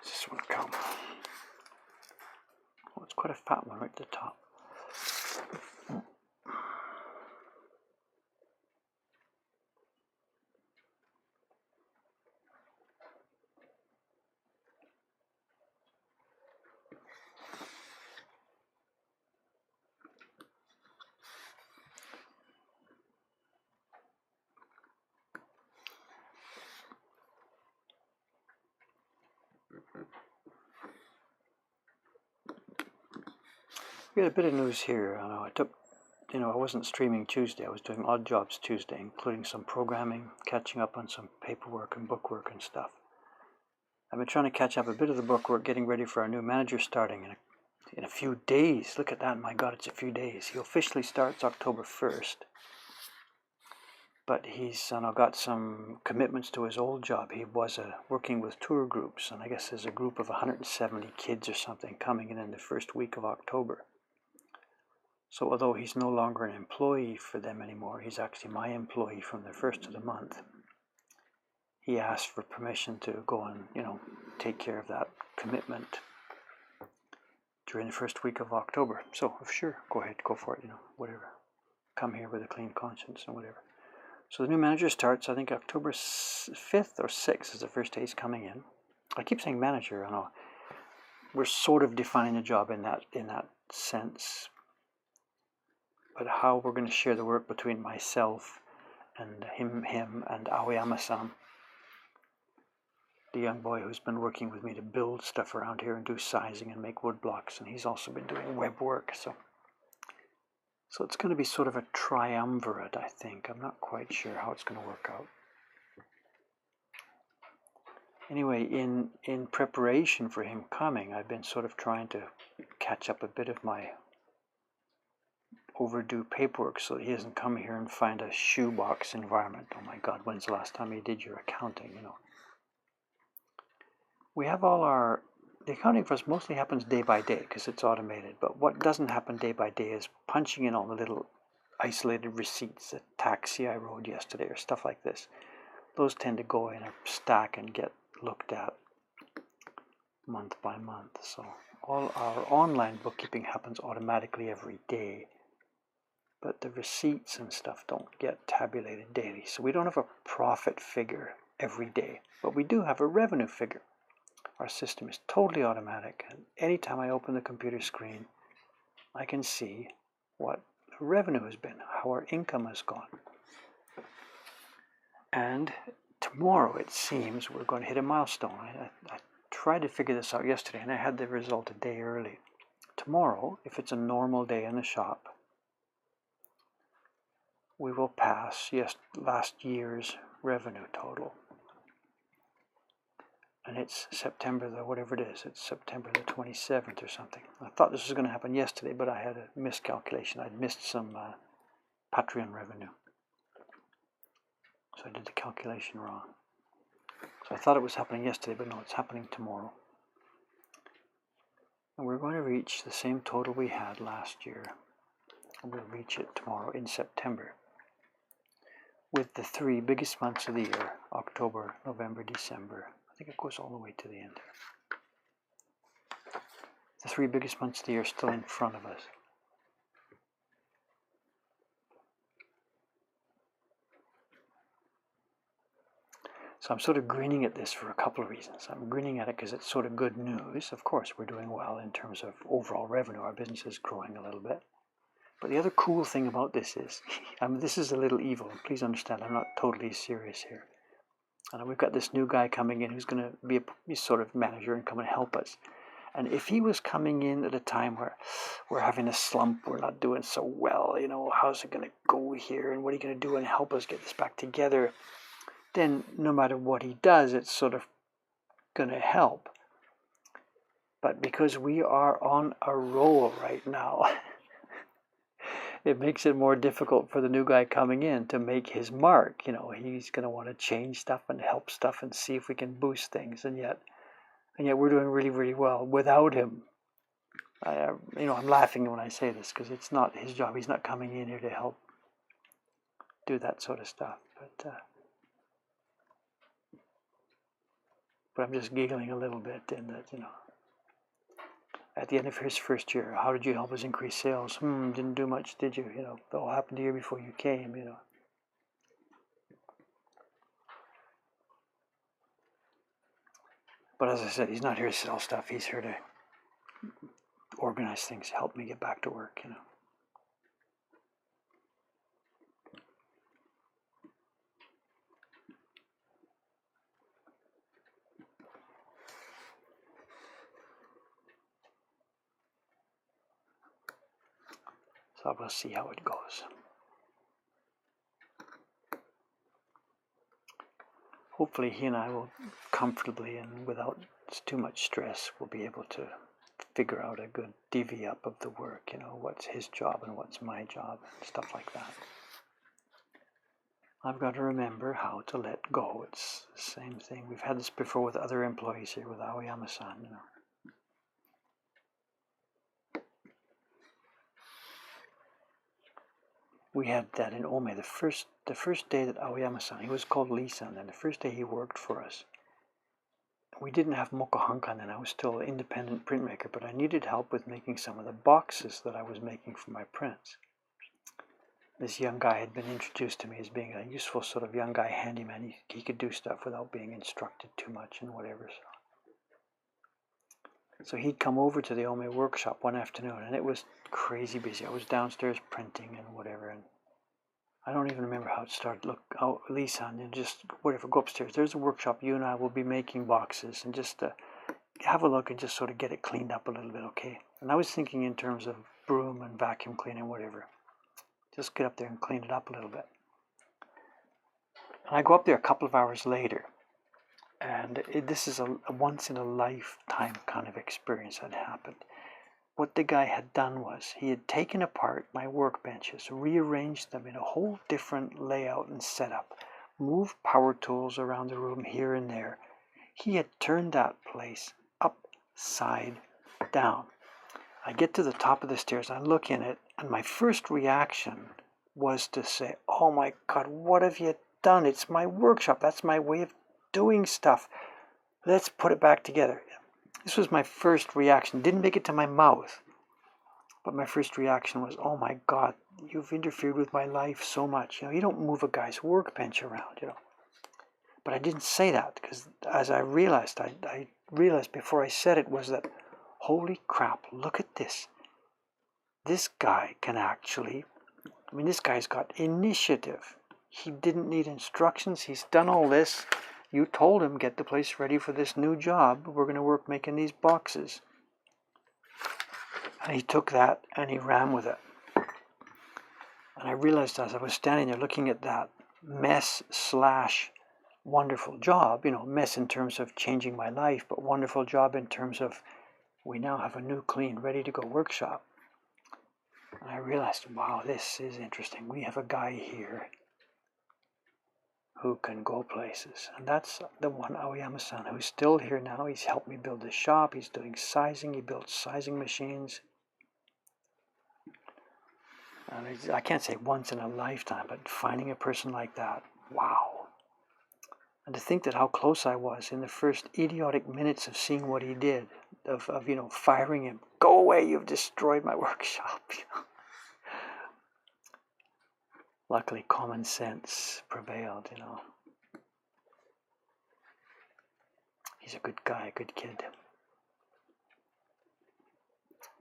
This one come. Oh, it's quite a fat one right at the top. We had a bit of news here. I wasn't streaming Tuesday. I was doing odd jobs Tuesday, including some programming, catching up on some paperwork and bookwork and stuff. I've been trying to catch up a bit of the bookwork, getting ready for our new manager starting in a few days. Look at that, my God, it's a few days. He officially starts October 1st. But he's got some commitments to his old job. He was working with tour groups, and I guess there's a group of 170 kids or something coming in the first week of October. So although he's no longer an employee for them anymore, he's actually my employee from the first of the month. He asked for permission to go and, take care of that commitment during the first week of October. So sure, go ahead, go for it, whatever. Come here with a clean conscience and whatever. So the new manager starts, I think October 5th or 6th is the first day he's coming in. I keep saying manager, I know. We're sort of defining the job in that sense. But how we're going to share the work between myself and him and Aoyama-san, the young boy who's been working with me to build stuff around here and do sizing and make wood blocks, and he's also been doing web work. So it's going to be sort of a triumvirate, I think. I'm not quite sure how it's going to work out. Anyway, in preparation for him coming, I've been sort of trying to catch up a bit of my overdue paperwork so that he doesn't come here and find a shoebox environment. Oh my God, when's the last time you did your accounting, you know? We have all the accounting for us mostly happens day by day because it's automated, but what doesn't happen day by day is punching in all the little isolated receipts, the taxi I rode yesterday or stuff like this. Those tend to go in a stack and get looked at month by month. So all our online bookkeeping happens automatically every day, but the receipts and stuff don't get tabulated daily. So we don't have a profit figure every day, but we do have a revenue figure. Our system is totally automatic, and anytime I open the computer screen, I can see what the revenue has been, how our income has gone. And tomorrow, it seems, we're going to hit a milestone. I tried to figure this out yesterday, and I had the result a day early. Tomorrow, if it's a normal day in the shop, we will pass last year's revenue total. And it's September whatever it is, it's September the 27th or something. I thought this was going to happen yesterday, but I had a miscalculation. I'd missed some Patreon revenue. So I did the calculation wrong. So I thought it was happening yesterday, but no, it's happening tomorrow. And we're going to reach the same total we had last year. And we'll reach it tomorrow in September, with the 3 biggest months of the year, October, November, December. I think it goes all the way to the end. The 3 biggest months of the year are still in front of us. So I'm sort of grinning at this for a couple of reasons. I'm grinning at it because it's sort of good news. Of course, we're doing well in terms of overall revenue. Our business is growing a little bit. But the other cool thing about this is, this is a little evil. Please understand, I'm not totally serious here. And we've got this new guy coming in who's going to be a sort of manager and come and help us. And if he was coming in at a time where we're having a slump, we're not doing so well, you know, how's it going to go here, and what are you going to do and help us get this back together, then no matter what he does, it's sort of going to help. But because we are on a roll right now, it makes it more difficult for the new guy coming in to make his mark. You know, he's going to want to change stuff and help stuff and see if we can boost things. And yet we're doing really, really well without him. I'm laughing when I say this because it's not his job. He's not coming in here to help do that sort of stuff. But I'm just giggling a little bit in that, you know, at the end of his first year, how did you help us increase sales? Didn't do much, did you? You know, it all happened the year before you came, you know. But as I said, he's not here to sell stuff. He's here to organize things, help me get back to work, you know. So we'll see how it goes. Hopefully he and I will comfortably and without too much stress, we'll be able to figure out a good divvy up of the work, you know, what's his job and what's my job and stuff like that. I've got to remember how to let go. It's the same thing. We've had this before with other employees here with Aoyama-san, you know. We had that in Ome. The first day that Aoyama-san, he was called Lee-san, and the first day he worked for us, we didn't have Mokuhankan, and I was still an independent printmaker, but I needed help with making some of the boxes that I was making for my prints. This young guy had been introduced to me as being a useful sort of young guy handyman. He could do stuff without being instructed too much and whatever. So he'd come over to the Ome workshop one afternoon, and it was crazy busy. I was downstairs printing and whatever, and I don't even remember how it started. Look, oh, Lisa, and just whatever, go upstairs. There's a workshop. You and I will be making boxes, and just have a look and just sort of get it cleaned up a little bit, okay? And I was thinking in terms of broom and vacuum cleaning, whatever. Just get up there and clean it up a little bit. And I go up there a couple of hours later, and this is a once in a lifetime kind of experience that happened. What the guy had done was he had taken apart my workbenches, rearranged them in a whole different layout and setup, moved power tools around the room here and there. He had turned that place upside down. I get to the top of the stairs, I look in it, and my first reaction was to say, oh my God, what have you done? It's my workshop. That's my way of doing stuff. Let's put it back together. This was my first reaction. Didn't make it to my mouth. But my first reaction was, oh my God, you've interfered with my life so much. You don't move a guy's workbench around, But I didn't say that because as I realized before I said it was that, holy crap, look at this. This guy can actually, this guy's got initiative. He didn't need instructions. He's done all this. You told him, get the place ready for this new job. We're going to work making these boxes. And he took that and he ran with it. And I realized as I was standing there looking at that mess / wonderful job, mess in terms of changing my life, but wonderful job in terms of we now have a new, clean, ready to go workshop. And I realized, wow, this is interesting. We have a guy here who can go places. And that's the one Aoyama-san, who's still here now. He's helped me build the shop. He's doing sizing. He built sizing machines. And I can't say once in a lifetime, but finding a person like that, wow. And to think that how close I was in the first idiotic minutes of seeing what he did, of firing him. Go away, you've destroyed my workshop. Luckily, common sense prevailed, He's a good guy, a good kid.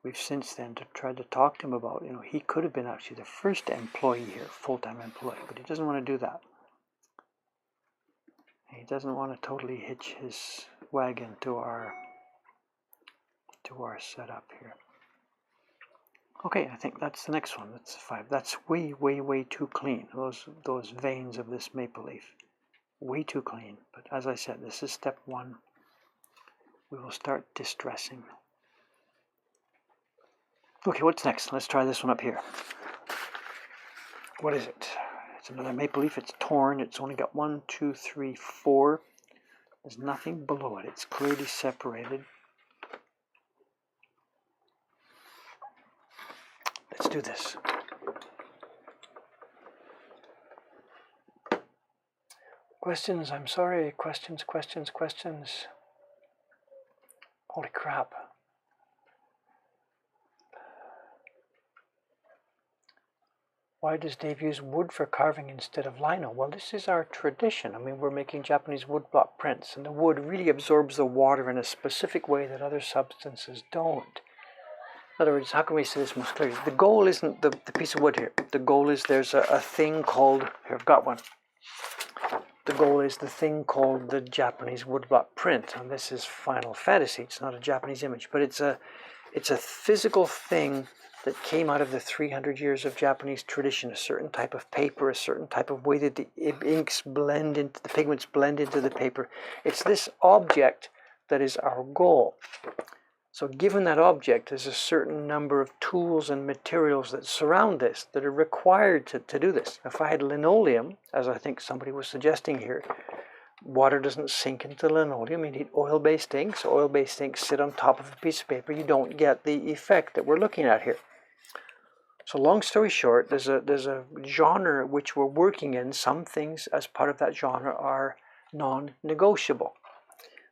We've since then tried to talk to him about, he could have been actually the first employee here, full-time employee, but he doesn't want to do that. He doesn't want to totally hitch his wagon to our setup here. Okay, I think that's the next one. That's 5. That's way, way, way too clean. Those veins of this maple leaf, way too clean. But as I said, this is step 1. We will start distressing. Okay, what's next? Let's try this one up here. What is it? It's another maple leaf. It's torn. It's only got 1, 2, 3, 4. There's nothing below it. It's clearly separated. Let's do this. Questions? I'm sorry. Questions. Holy crap. Why does Dave use wood for carving instead of lino? Well, this is our tradition. We're making Japanese woodblock prints, and the wood really absorbs the water in a specific way that other substances don't. In other words, how can we say this most clearly? The goal isn't the piece of wood here. The goal is there's a thing called, here I've got one. The goal is the thing called the Japanese woodblock print, and this is Final Fantasy. It's not a Japanese image, but it's a physical thing that came out of the 300 years of Japanese tradition, a certain type of paper, a certain type of way that the inks blend into, the pigments blend into the paper. It's this object that is our goal. So given that object, there's a certain number of tools and materials that surround this that are required to do this. If I had linoleum, as I think somebody was suggesting here, water doesn't sink into linoleum. You need oil-based inks. Oil-based inks sit on top of a piece of paper. You don't get the effect that we're looking at here. So long story short, there's a genre which we're working in. Some things as part of that genre are non-negotiable.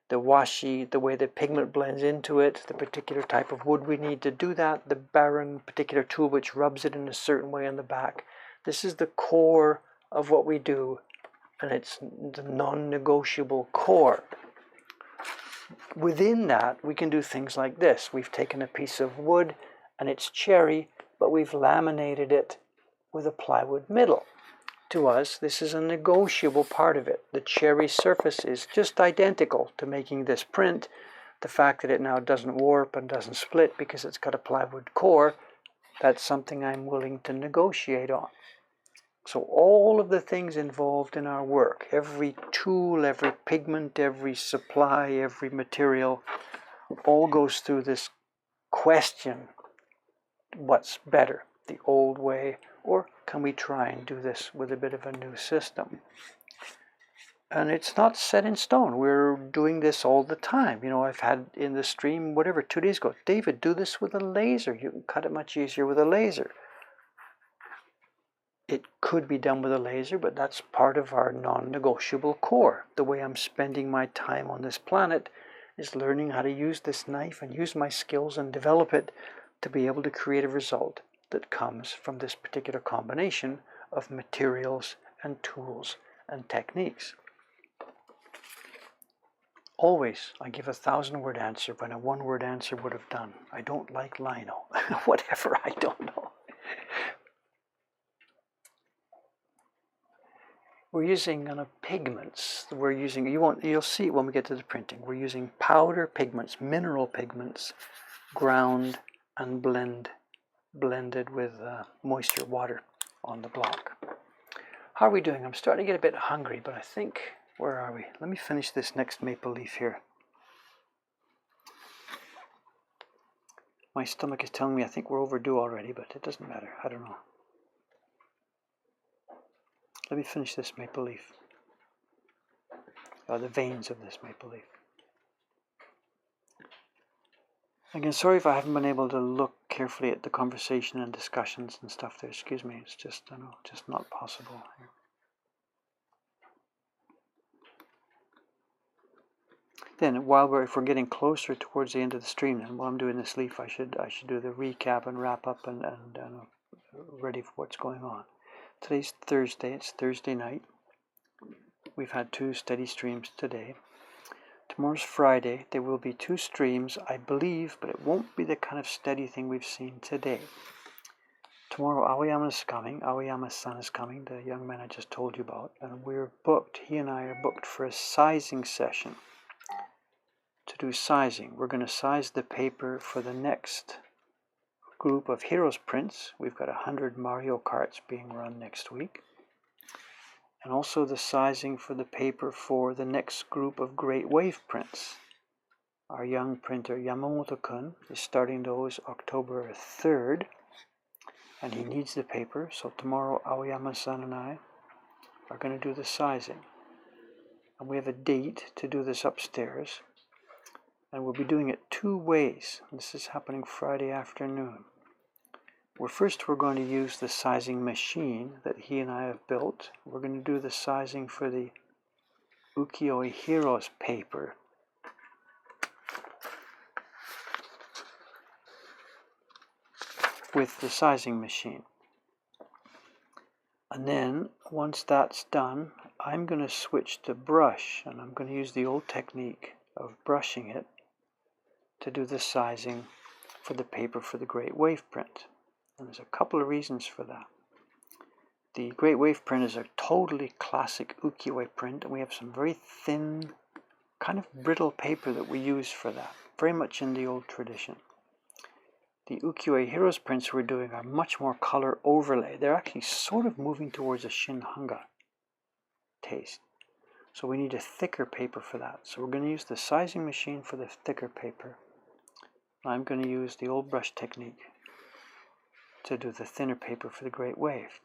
The washi, the way the pigment blends into it, the particular type of wood we need to do that, the barren particular tool which rubs it in a certain way on the back. This is the core of what we do, and it's the non-negotiable core. Within that, we can do things like this. We've taken a piece of wood, and it's cherry, but we've laminated it with a plywood middle. to us, this is a negotiable part of it. The cherry surface is just identical to making this print. The fact that it now doesn't warp and doesn't split because it's got a plywood core, that's something I'm willing to negotiate on. So all of the things involved in our work, every tool, every pigment, every supply, every material, all goes through this question: what's better, the old way, or can we try and do this with a bit of a new system? And it's not set in stone. We're doing this all the time. You know, I've had in the stream, 2 days ago, David, do this with a laser. You can cut it much easier with a laser. It could be done with a laser, but that's part of our non-negotiable core. The way I'm spending my time on this planet is learning how to use this knife and use my skills and develop it to be able to create a result that comes from this particular combination of materials and tools and techniques. Always, I give a 1,000-word answer when a 1-word answer would have done. I don't like lino. Whatever, I don't know. We're using pigments. We're using, you'll see it when we get to the printing. We're using powder pigments, mineral pigments, ground and blended with moisture, water on the block. How are we doing? I'm starting to get a bit hungry, but I think, where are we? Let me finish this next maple leaf here. My stomach is telling me I think we're overdue already, but it doesn't matter. I don't know. Let me finish this maple leaf. The veins of this maple leaf. Again, sorry if I haven't been able to look carefully at the conversation and discussions and stuff there. Excuse me. It's just, I know, just not possible here. Then, if we're getting closer towards the end of the stream, and while I'm doing this leaf, I should do the recap and wrap up and ready for what's going on. Today's Thursday. It's Thursday night. We've had 2 steady streams today. Tomorrow's Friday. There will be 2 streams, I believe, but it won't be the kind of steady thing we've seen today. Tomorrow, Aoyama's coming. Aoyama's son is coming, the young man I just told you about, and we're booked. He and I are booked for a sizing session. To do sizing, we're going to size the paper for the next group of Heroes prints. We've got 100 Mario Karts being run next week. And also the sizing for the paper for the next group of Great Wave prints. Our young printer Yamamoto-kun is starting those October 3rd, and he needs the paper, so tomorrow Aoyama-san and I are going to do the sizing. And we have a date to do this upstairs, and we'll be doing it 2 ways. This is happening Friday afternoon. We're going to use the sizing machine that he and I have built. We're going to do the sizing for the Ukiyo-e Heroes paper. With the sizing machine. And then, once that's done, I'm going to switch to brush, and I'm going to use the old technique of brushing it to do the sizing for the paper for the Great Wave print. And there's a couple of reasons for that. The Great Wave print is a totally classic ukiyo-e print, and we have some very thin, kind of brittle paper that we use for that, very much in the old tradition. The ukiyo-e Heroes prints we're doing are much more color overlay. They're actually sort of moving towards a shinhanga taste. So we need a thicker paper for that. So we're going to use the sizing machine for the thicker paper. I'm going to use the old brush technique to do the thinner paper for the Great Wave.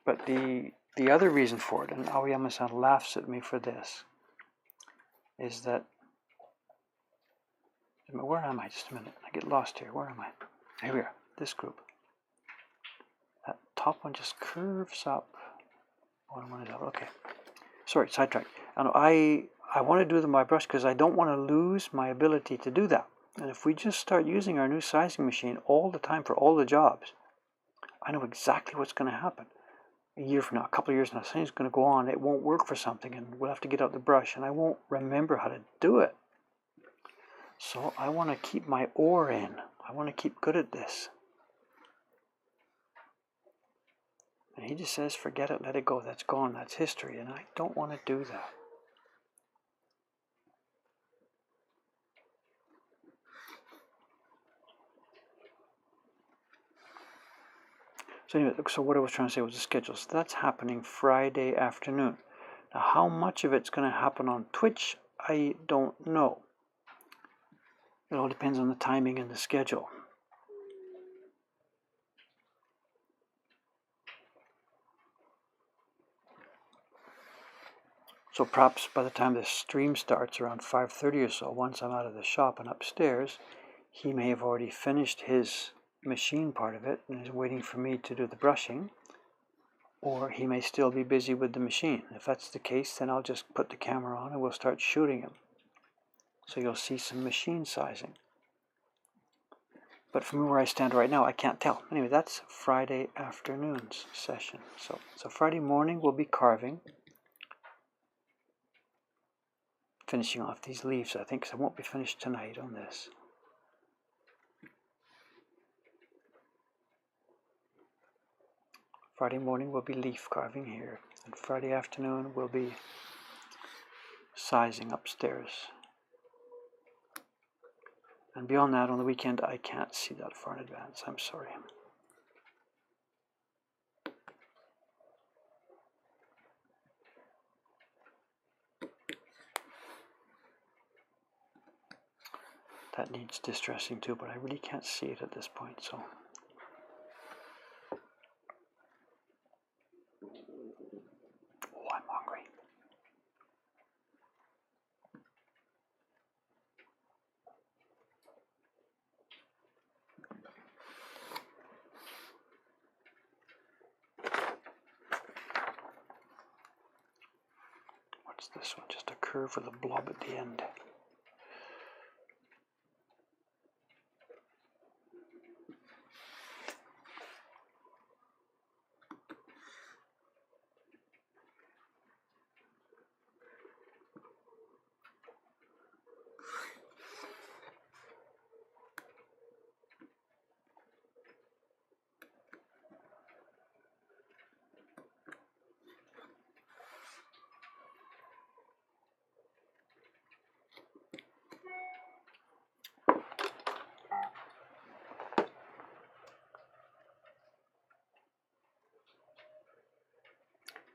But the other reason for it, and Aoyama-san laughs at me for this, is that, where am I? Just a minute, I get lost here. Where am I? Here we are, this group. That top one just curves up. Bottom one is up, okay. Sorry, sidetrack. And I want to do them by brush because I don't want to lose my ability to do that. And if we just start using our new sizing machine all the time for all the jobs, I know exactly what's going to happen. A year from now, a couple of years from now, something's going to go on, it won't work for something, and we'll have to get out the brush, and I won't remember how to do it. So I want to keep my oar in. I want to keep good at this. And he just says, forget it, let it go, that's gone, that's history, and I don't want to do that. So anyway, so what I was trying to say was the schedule. So that's happening Friday afternoon. Now, how much of it's going to happen on Twitch, I don't know. It all depends on the timing and the schedule. So perhaps by the time the stream starts around 5:30 or so, once I'm out of the shop and upstairs, he may have already finished his machine part of it and is waiting for me to do the brushing, or he may still be busy with the machine. If that's the case, then I'll just put the camera on and we'll start shooting him. So you'll see some machine sizing. But from where I stand right now, I can't tell. Anyway, that's Friday afternoon's session. So Friday morning we'll be carving, finishing off these leaves, I think, because I won't be finished tonight on this. Friday morning will be leaf carving here, and Friday afternoon will be sizing upstairs. And beyond that, on the weekend, I can't see that far in advance. I'm sorry. That needs distressing too, but I really can't see it at this point, so. Oh, I'm hungry. What's this one? Just a curve with a blob at the end.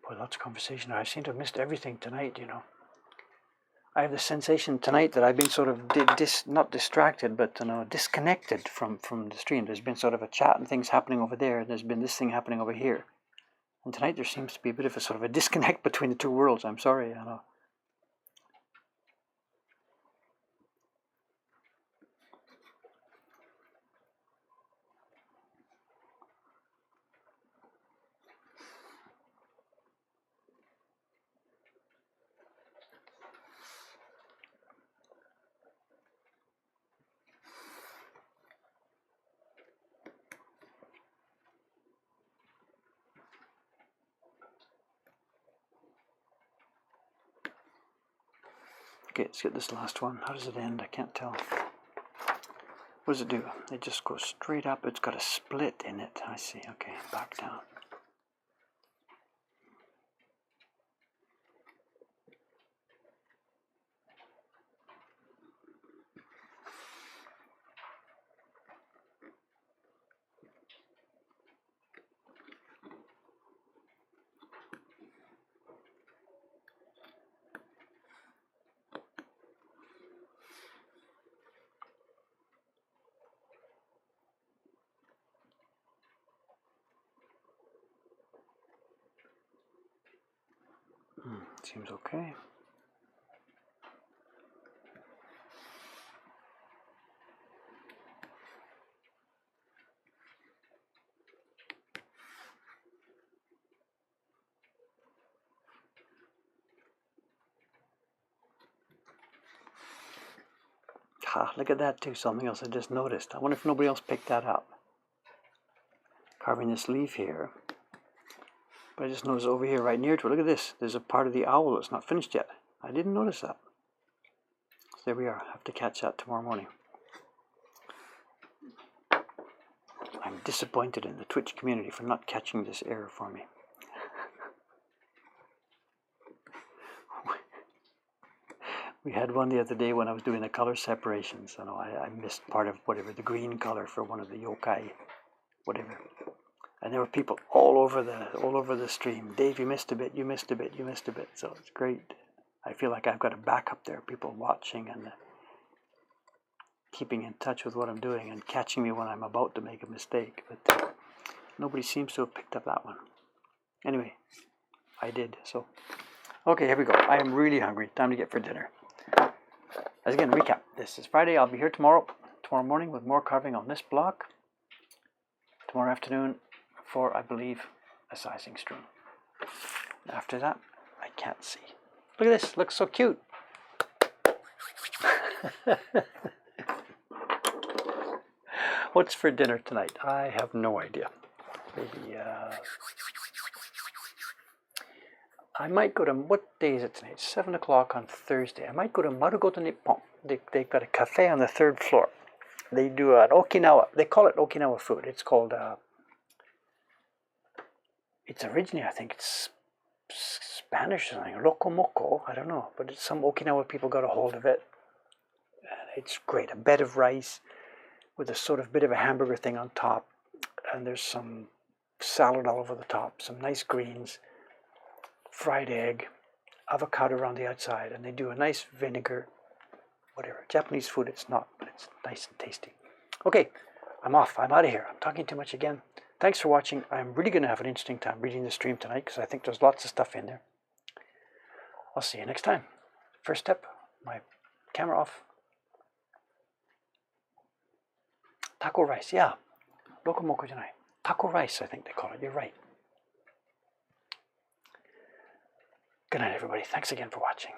Boy, lots of conversation. I seem to have missed everything tonight, you know. I have the sensation tonight that I've been sort of not distracted, but disconnected from the stream. There's been sort of a chat and things happening over there, and there's been this thing happening over here. And tonight there seems to be a bit of a sort of a disconnect between the two worlds. I'm sorry, I know. Okay, let's get this last one. How does it end? I can't tell. What does it do? It just goes straight up. It's got a split in it. I see. Okay, back down. Seems okay. Ha, look at that too, something else I just noticed. I wonder if nobody else picked that up. Carving this leaf here. But I just noticed over here, right near to it, look at this. There's a part of the owl that's not finished yet. I didn't notice that. So there we are. I have to catch that tomorrow morning. I'm disappointed in the Twitch community for not catching this error for me. We had one the other day when I was doing the color separations. I know I missed part of whatever, the green color for one of the yokai, whatever. And there were people all over the stream. Dave, you missed a bit, you missed a bit, you missed a bit. So it's great. I feel like I've got a backup there, people watching and keeping in touch with what I'm doing and catching me when I'm about to make a mistake. But nobody seems to have picked up that one. Anyway, I did. So, okay, here we go. I am really hungry. Time to get for dinner. As again, recap. This is Friday. I'll be here tomorrow morning with more carving on this block. Tomorrow afternoon for, I believe, a sizing stream. After that, I can't see. Look at this. Looks so cute. What's for dinner tonight? I have no idea. Maybe I might go to, what day is it tonight? 7 o'clock on Thursday. I might go to Marugoto Nippon. They've got a cafe on the 3rd floor. They do an Okinawa, they call it Okinawa food. It's called, it's originally, I think it's Spanish or something, Rokomoko, I don't know. But some Okinawa people got a hold of it. And it's great. A bed of rice with a sort of bit of a hamburger thing on top. And there's some salad all over the top, some nice greens, fried egg, avocado around the outside, and they do a nice vinegar, whatever. Japanese food it's not, but it's nice and tasty. Okay, I'm off. I'm out of here. I'm talking too much again. Thanks for watching. I'm really going to have an interesting time reading the stream tonight because I think there's lots of stuff in there. I'll see you next time. First step, my camera off. Taco rice, yeah. Rokomoko janai. Taco rice, I think they call it. You're right. Good night, everybody. Thanks again for watching.